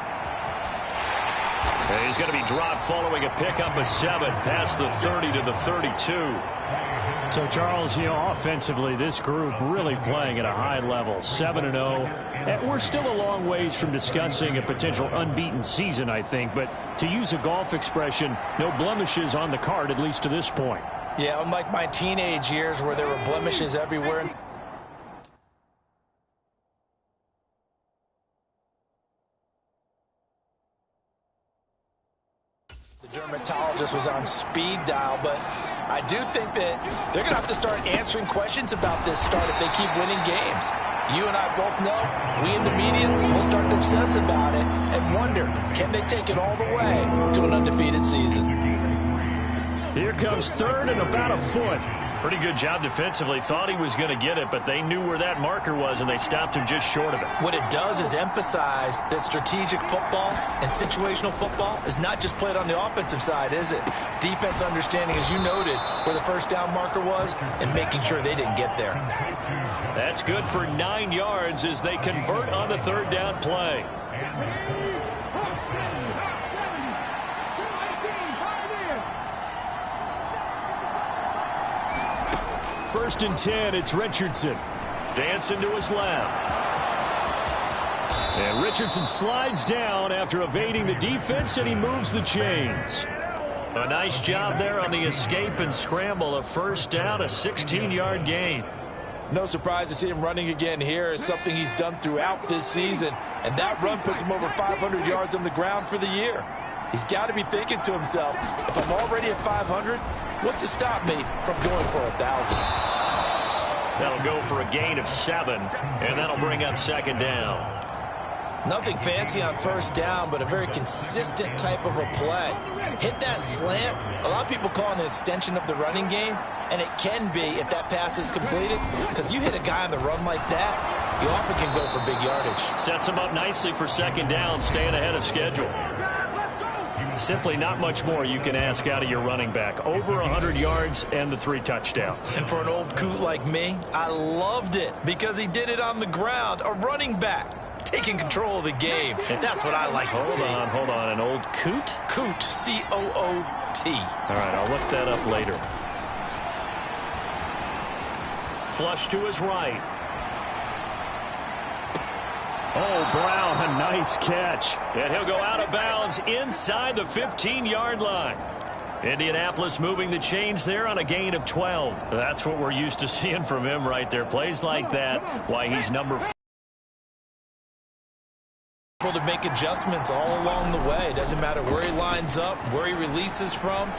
And he's going to be dropped following a pickup of 7 past the 30 to the 32. So, Charles, offensively, this group really playing at a high level, 7-0. And we're still a long ways from discussing a potential unbeaten season, I think. But to use a golf expression, no blemishes on the card, at least to this point. Yeah, unlike my teenage years where there were blemishes everywhere. Dermatologist was on speed dial, but I do think that they're going to have to start answering questions about this start if they keep winning games. You and I both know, we in the media will start to obsess about it and wonder, can they take it all the way to an undefeated season? Here comes third and about a foot. Pretty good job defensively. Thought he was going to get it, but they knew where that marker was, and they stopped him just short of it. What it does is emphasize that strategic football and situational football is not just played on the offensive side, is it? Defense understanding, as you noted, where the first down marker was and making sure they didn't get there. That's good for 9 yards as they convert on the third down play. First and 10, it's Richardson. Dancing to his left. And Richardson slides down after evading the defense, and he moves the chains. A nice job there on the escape and scramble. A first down, a 16-yard gain. No surprise to see him running again here. It's something he's done throughout this season. And that run puts him over 500 yards on the ground for the year. He's got to be thinking to himself, if I'm already at 500, what's to stop me from going for 1,000? That'll go for a gain of 7, and that'll bring up second down. Nothing fancy on first down, but a very consistent type of a play. Hit that slant. A lot of people call it an extension of the running game, and it can be if that pass is completed, because you hit a guy on the run like that, you often can go for big yardage. Sets him up nicely for second down, staying ahead of schedule. Simply not much more you can ask out of your running back. Over 100 yards and the 3 touchdowns. And for an old coot like me, I loved it because he did it on the ground. A running back taking control of the game. That's what I like to see. Hold on. An old coot? Coot, C-O-O-T. All right, I'll look that up later. Flush to his right. Oh, Brown, a nice catch. And he'll go out of bounds inside the 15-yard line. Indianapolis moving the chains there on a gain of 12. That's what we're used to seeing from him right there. Plays like that, why he's number 4. To make adjustments all along the way. Doesn't matter where he lines up, where he releases from,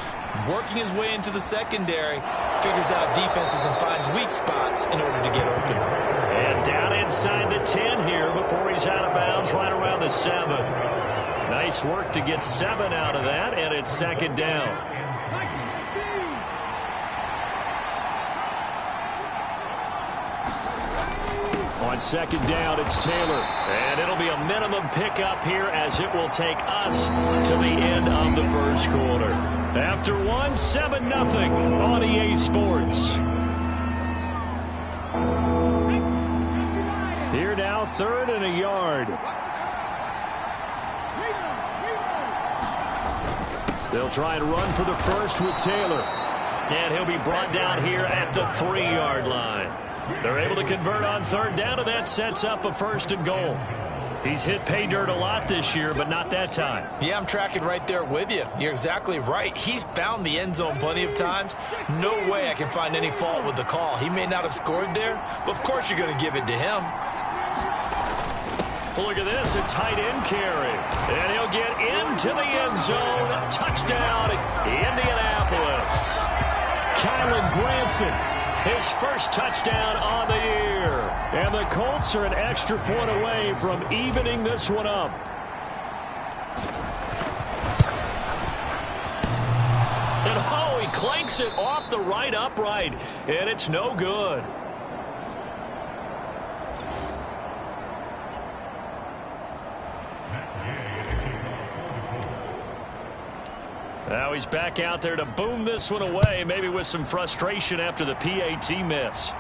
working his way into the secondary, figures out defenses and finds weak spots in order to get open. And down inside the 10 here before he's out of bounds, right around the 7. Nice work to get 7 out of that, and it's second down. On second down, it's Taylor. And it'll be a minimum pickup here as it will take us to the end of the first quarter. After 1, 7-0 on EA Sports. Here now, 3rd and a yard. They'll try and run for the first with Taylor. And he'll be brought down here at the 3-yard line. They're able to convert on third down, and that sets up a 1st and goal. He's hit pay dirt a lot this year, but not that time. Yeah, I'm tracking right there with you. You're exactly right. He's found the end zone plenty of times. No way I can find any fault with the call. He may not have scored there, but of course you're going to give it to him. Well, look at this, a tight end carry. And he'll get into the end zone. Touchdown, Indianapolis. Kylan Granson. His first touchdown on the year. And the Colts are an extra point away from evening this one up. And oh, he clanks it off the right upright. And it's no good. Now he's back out there to boom this one away, maybe with some frustration after the PAT miss.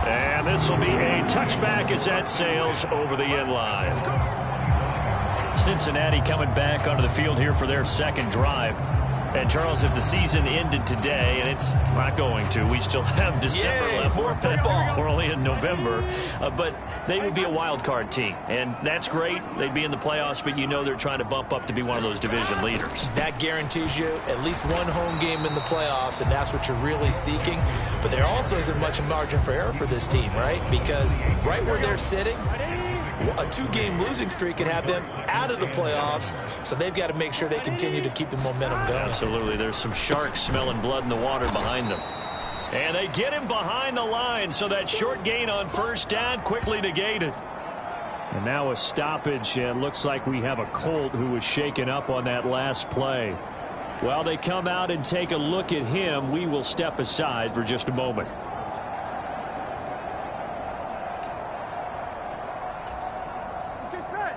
And this will be a touchback as that sails over the end line. Cincinnati coming back onto the field here for their second drive. And, Charles, if the season ended today, and it's not going to, we still have December left. More football. We're only in November. But they would be a wild card team. And that's great. They'd be in the playoffs, but you know they're trying to bump up to be one of those division leaders. That guarantees you at least one home game in the playoffs, and that's what you're really seeking. But there also isn't much margin for error for this team, right? Because right where they're sitting, A 2-game losing streak could have them out of the playoffs, so they've got to make sure they continue to keep the momentum going. Absolutely. There's some sharks smelling blood in the water behind them. And they get him behind the line, so that short gain on first down quickly negated. And now a stoppage, and looks like we have a Colt who was shaken up on that last play. While they come out and take a look at him, we will step aside for just a moment.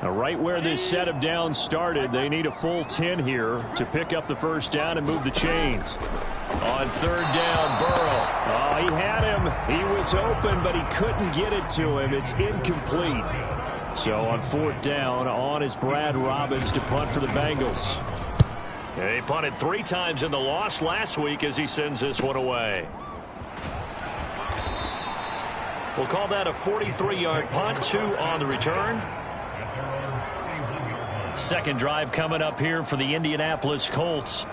Now, right where this set of downs started, they need a full 10 here to pick up the first down and move the chains. On third down, Burrow. Oh, he had him. He was open, but he couldn't get it to him. It's incomplete. So on fourth down, on is Brad Robbins to punt for the Bengals. They punted 3 times in the loss last week as he sends this one away. We'll call that a 43-yard punt, 2 on the return. Second drive coming up here for the Indianapolis Colts.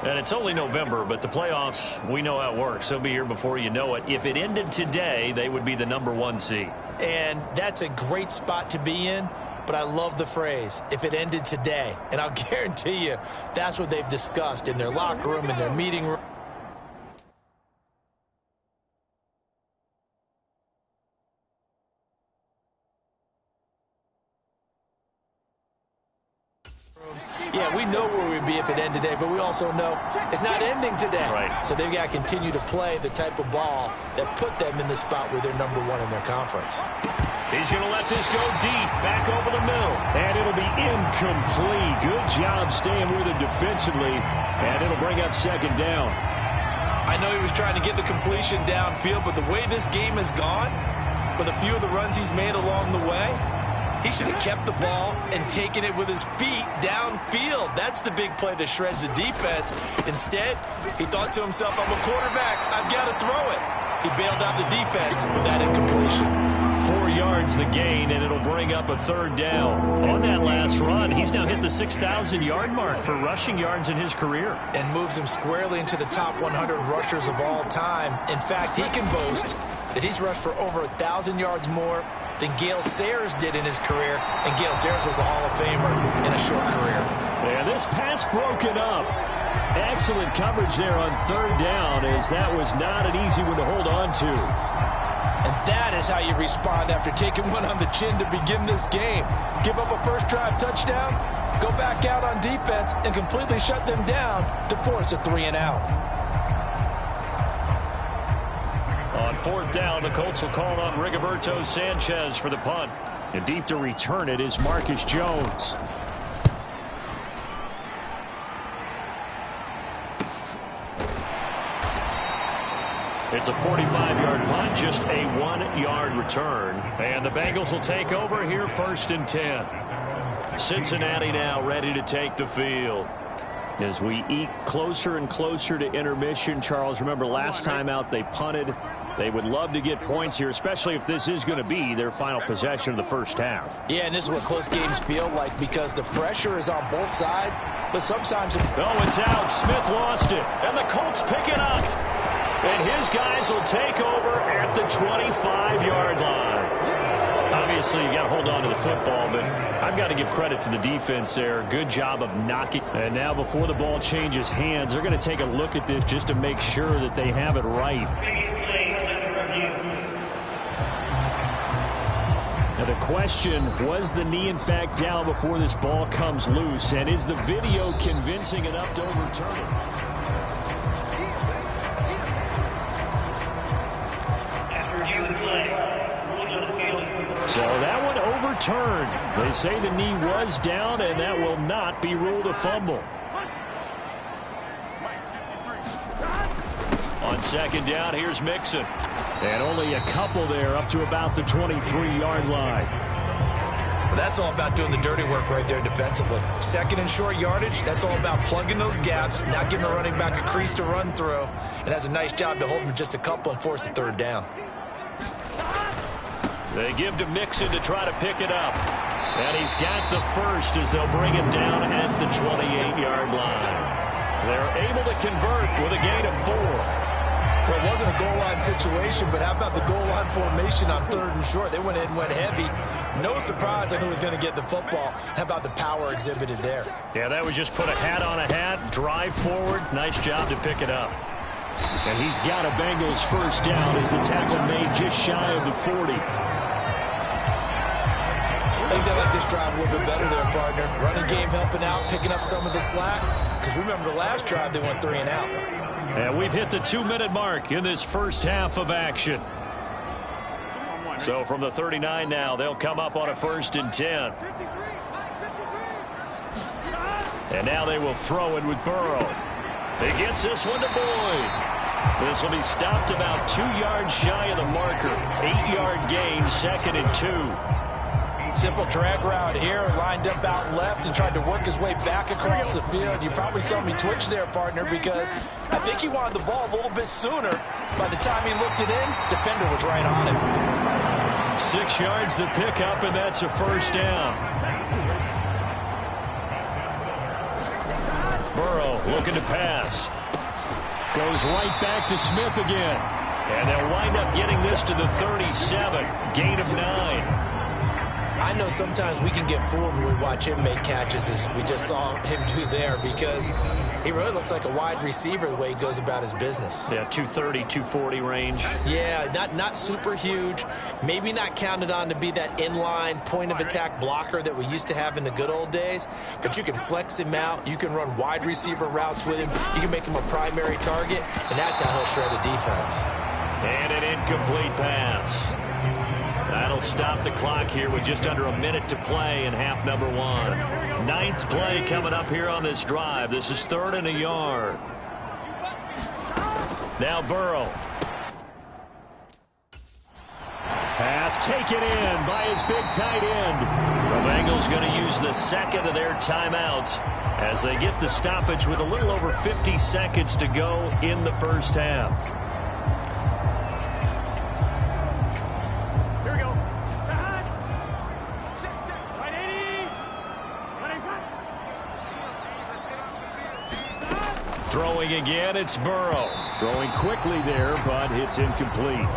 And it's only November, but the playoffs, we know how it works. They'll be here before you know it. If it ended today, they would be the #1 seed. And that's a great spot to be in, but I love the phrase, if it ended today. And I'll guarantee you that's what they've discussed in their locker room, in their meeting room. Yeah, we know where we'd be if it ended today, but we also know it's not ending today. Right. So they've got to continue to play the type of ball that put them in the spot where they're #1 in their conference. He's going to let this go deep, back over the middle. And it'll be incomplete. Good job staying with it defensively, and it'll bring up second down. I know he was trying to get the completion downfield, but the way this game has gone, with a few of the runs he's made along the way, he should have kept the ball and taken it with his feet downfield. That's the big play that shreds the defense. Instead, he thought to himself, I'm a quarterback, I've got to throw it. He bailed out the defense with that incompletion. 4 yards the gain, and it'll bring up a third down. On that last run, he's now hit the 6,000-yard mark for rushing yards in his career. And moves him squarely into the top 100 rushers of all time. In fact, he can boast that he's rushed for over 1,000 yards more than Gale Sayers did in his career, and Gale Sayers was a Hall of Famer in a short career. Yeah, this pass broken up. Excellent coverage there on third down, as that was not an easy one to hold on to. And that is how you respond after taking one on the chin to begin this game. Give up a first drive touchdown, go back out on defense, and completely shut them down to force a 3-and-out. On fourth down, the Colts will call on Rigoberto Sanchez for the punt. And deep to return it is Marcus Jones. It's a 45-yard punt, just a 1-yard return. And the Bengals will take over here, 1st and 10. Cincinnati now ready to take the field. As we eke closer and closer to intermission, Charles, remember last time out they punted. They would love to get points here, especially if this is going to be their final possession of the first half. Yeah, and this is what close games feel like because the pressure is on both sides, but sometimes... Oh, it's out. Smith lost it, and the Colts pick it up. And his guys will take over at the 25-yard line. Obviously, you got to hold on to the football, but I've got to give credit to the defense there. Good job of knocking. And now before the ball changes hands, they're going to take a look at this just to make sure that they have it right. Now the question, was the knee in fact down before this ball comes loose? And is the video convincing enough to overturn it? So that one overturned. They say the knee was down, and that will not be ruled a fumble. On second down, here's Mixon. And only a couple there up to about the 23-yard line. That's all about doing the dirty work right there defensively. Second and short yardage, that's all about plugging those gaps, not giving a running back a crease to run through. And that's a nice job to hold him just a couple and force a third down. They give to Mixon to try to pick it up. And he's got the first as they'll bring him down at the 28-yard line. They're able to convert with a gain of 4. Well, it wasn't a goal line situation, but how about the goal line formation on 3rd and short? They went in and went heavy. No surprise on who was going to get the football. How about the power exhibited there? Yeah, that was just put a hat on a hat, drive forward. Nice job to pick it up. And he's got a Bengals first down as the tackle made just shy of the 40. I think they like this drive a little bit better there, partner. Running game helping out, picking up some of the slack. Because remember, the last drive, they went 3 and out. And we've hit the 2-minute mark in this first half of action. So from the 39 now, they'll come up on a 1st and 10. And now they will throw it with Burrow. He gets this one to Boyd. This will be stopped about 2 yards shy of the marker. 8-yard gain, 2nd and 2. Simple drag route here, lined up out left and tried to work his way back across the field. You probably saw me twitch there, partner, because I think he wanted the ball a little bit sooner. By the time he looked it in, defender was right on him. 6 yards the pickup, and that's a first down. Burrow looking to pass. Goes right back to Smith again. And they'll wind up getting this to the 37. Gain of 9. I know sometimes we can get fooled when we watch him make catches, as we just saw him do there, because he really looks like a wide receiver the way he goes about his business. Yeah, 230, 240 range. Yeah, not super huge. Maybe not counted on to be that inline point-of-attack blocker that we used to have in the good old days, but you can flex him out. You can run wide receiver routes with him. You can make him a primary target, and that's how he'll shred a defense. And an incomplete pass. That'll stop the clock here with just under a minute to play in half number 1. 9th play coming up here on this drive. This is 3rd and a yard. Now Burrow. Pass taken in by his big tight end. The Bengals going to use the 2nd of their timeouts as they get the stoppage with a little over 50 seconds to go in the first half. Throwing again, it's Burrow. Throwing quickly there, but it's incomplete.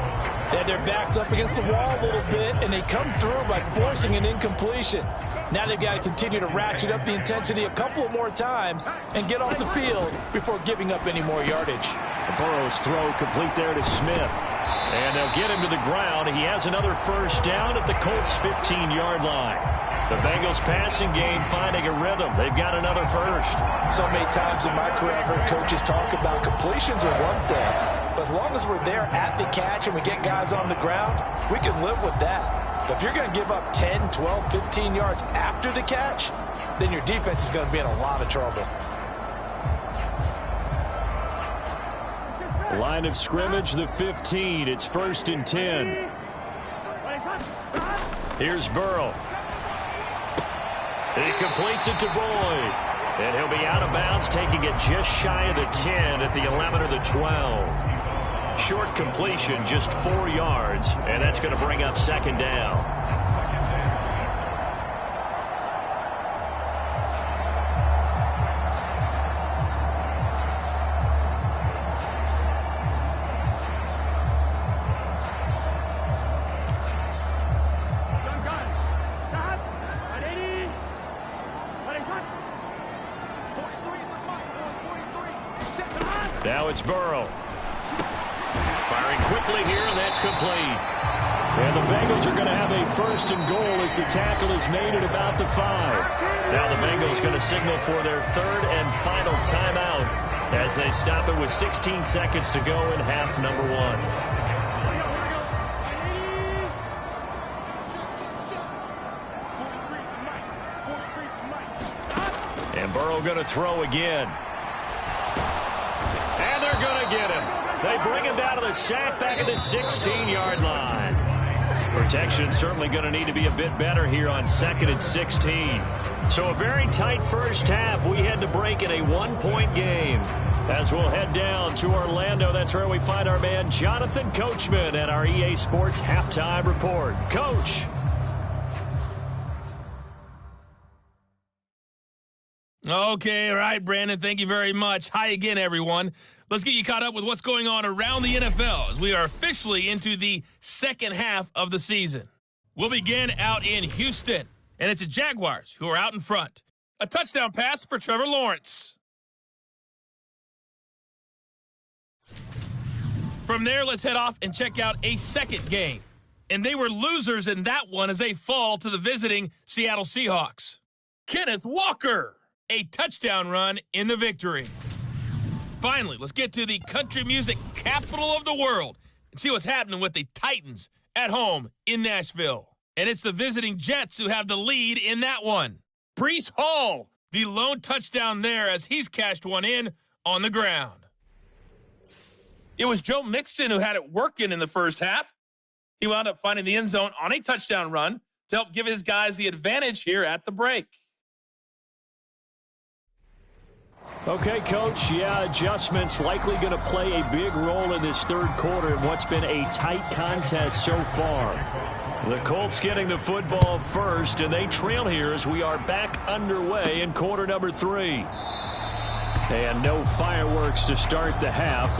They had their backs up against the wall a little bit, and they come through by forcing an incompletion. Now they've got to continue to ratchet up the intensity a couple of more times and get off the field before giving up any more yardage. Burrow's throw complete there to Smith. And they'll get him to the ground. He has another first down at the Colts' 15-yard line. The Bengals passing game finding a rhythm. They've got another first. So many times in my career, I've heard coaches talk about completions are one thing. But as long as we're there at the catch and we get guys on the ground, we can live with that. But if you're going to give up 10, 12, 15 yards after the catch, then your defense is going to be in a lot of trouble. Line of scrimmage, the 15. It's 1st and 10. Here's Burrow. He completes it to Boyd. And he'll be out of bounds, taking it just shy of the 10 at the 11 or the 12. Short completion, just 4 yards, and that's going to bring up 2nd down. Now it's Burrow. Firing quickly here, and that's complete. And the Bengals are going to have a 1st and goal as the tackle is made at about the 5. Now the Bengals going to signal for their 3rd and final timeout as they stop it with 16 seconds to go in half number 1. And Burrow going to throw again. And they're going to get him. They bring him down to the sack back at the 16-yard line. Protection certainly going to need to be a bit better here on 2nd and 16. So a very tight first half. We had to break in a 1-point game. As we'll head down to Orlando, that's where we find our man Jonathan Coachman at our EA Sports Halftime Report. Coach. Okay, all right, Brandon, thank you very much. Hi again, everyone. Let's get you caught up with what's going on around the NFL as we are officially into the second half of the season. We'll begin out in Houston, and it's the Jaguars who are out in front. A touchdown pass for Trevor Lawrence. From there, let's head off and check out a second game. And they were losers in that one as they fall to the visiting Seattle Seahawks. Kenneth Walker, a touchdown run in the victory. Finally, let's get to the country music capital of the world and see what's happening with the Titans at home in Nashville. And it's the visiting Jets who have the lead in that one. Breece Hall, the lone touchdown there as he's cashed one in on the ground. It was Joe Mixon who had it working in the first half. He wound up finding the end zone on a touchdown run to help give his guys the advantage here at the break. Okay, Coach, adjustments likely going to play a big role in this third quarter in what's been a tight contest so far. The Colts getting the football first, and they trail here as we are back underway in quarter number 3. And no fireworks to start the half.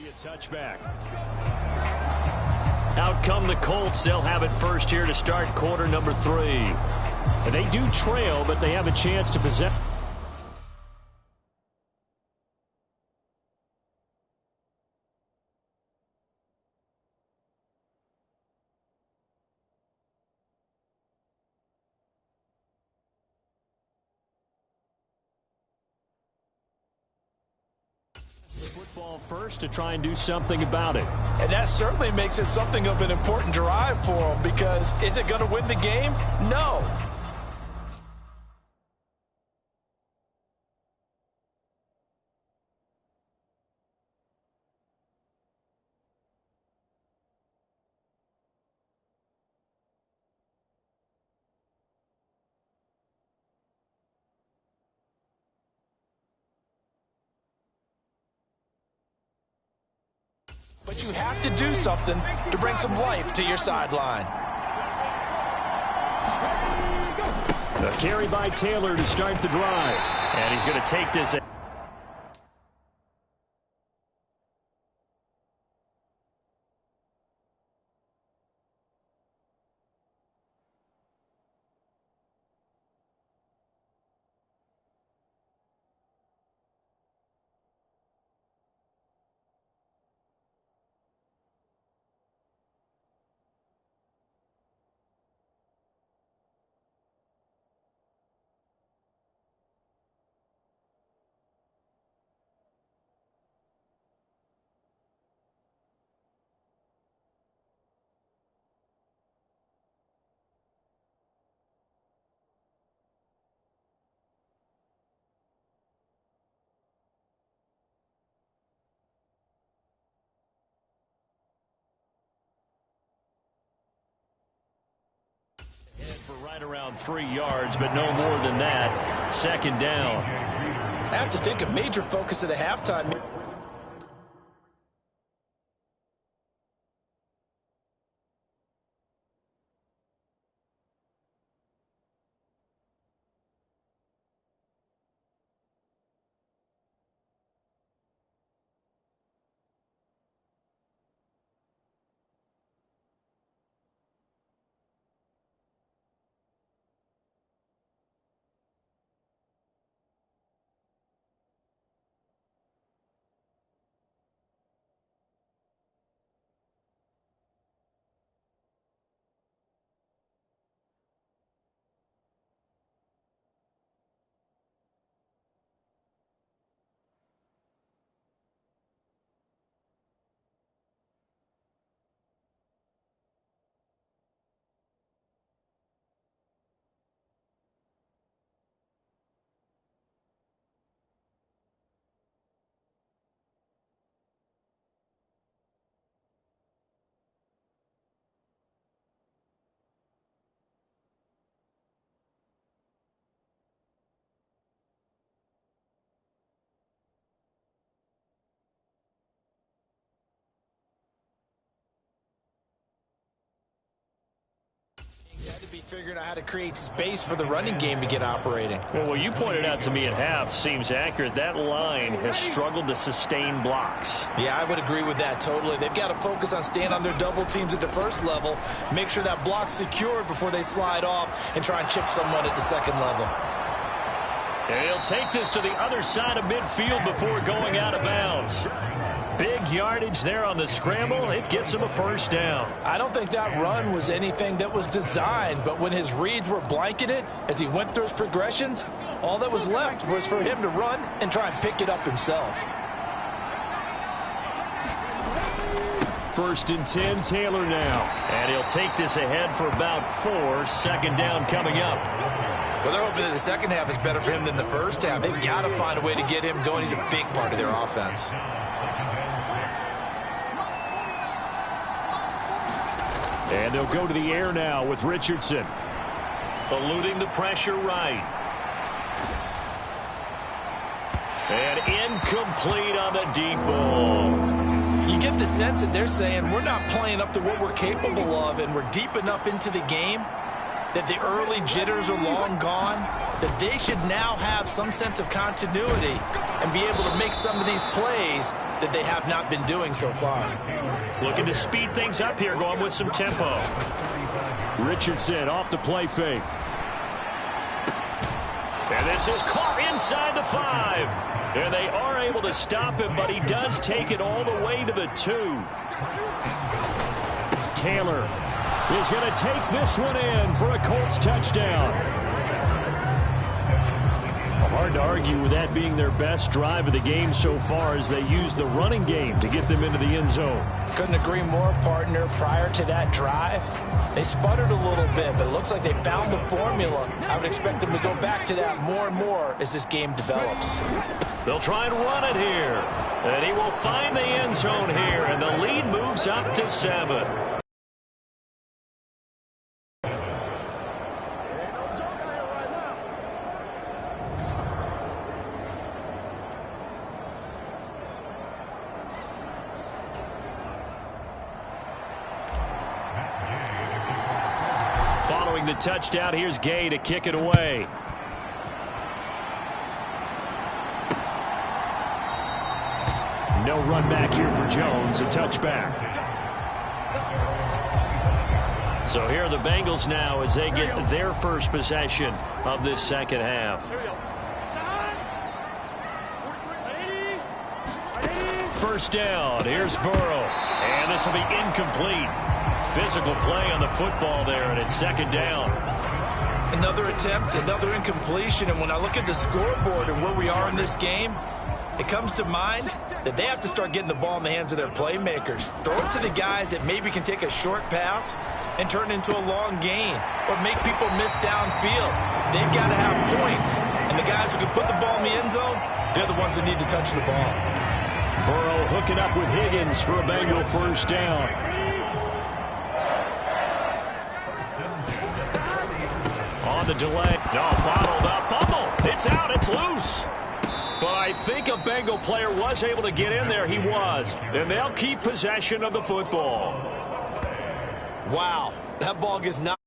A touchback. Out come the Colts. They'll have it first here to start quarter number 3. And they do trail, but they have a chance to possess. Football first to try and do something about it. And that certainly makes it something of an important drive for them, because is it going to win the game? No. But you have to do something to bring some life to your sideline. A carry by Taylor to start the drive. And he's going to take this. For right around 3 yards, but no more than that. Second down. I have to think a major focus of the halftime. Had to be figuring out how to create space for the running game to get operating. Well, what you pointed out to me at half seems accurate. That line has struggled to sustain blocks. Yeah, I would agree with that totally. They've got to focus on staying on their double teams at the first level, make sure that block's secured before they slide off and try and chip someone at the second level. And he'll take this to the other side of midfield before going out of bounds. Big yardage there on the scramble. It gets him a first down. I don't think that run was anything that was designed, but when his reads were blanketed as he went through his progressions, all that was left was for him to run and try and pick it up himself. First and 10, Taylor now. And he'll take this ahead for about 4. Second down coming up. Well, they're hoping that the second half is better for him than the first half. They've got to find a way to get him going. He's a big part of their offense. And they'll go to the air now with Richardson. Eluding the pressure right. And incomplete on the deep ball. You get the sense that they're saying we're not playing up to what we're capable of, and we're deep enough into the game that the early jitters are long gone, that they should now have some sense of continuity and be able to make some of these plays that they have not been doing so far. Looking to speed things up here, going with some tempo. Richardson off the play fake. And this is caught inside the 5. And they are able to stop him, but he does take it all the way to the 2. Taylor is going to take this one in for a Colts touchdown. Hard to argue with that being their best drive of the game so far as they use the running game to get them into the end zone. Couldn't agree more, partner. Prior to that drive, they sputtered a little bit, but it looks like they found the formula. I would expect them to go back to that more and more as this game develops. They'll try and run it here. And he will find the end zone here, and the lead moves up to 7. Following the touchdown, here's Gay to kick it away. No run back here for Jones, a touchback. So here are the Bengals now as they get their first possession of this second half. First down, here's Burrow. And this will be incomplete. Physical play on the football there, and it's second down. Another attempt, another incompletion, and when I look at the scoreboard and where we are in this game, it comes to mind that they have to start getting the ball in the hands of their playmakers. Throw it to the guys that maybe can take a short pass and turn it into a long gain or make people miss downfield. They've got to have points, and the guys who can put the ball in the end zone, they're the ones that need to touch the ball. Burrow hooking up with Higgins for a Bengal first down. On the delay. No, bottled up. Fumble. It's out. It's loose. But I think a Bengal player was able to get in there. He was. And they'll keep possession of the football. Wow. That ball gets knocked.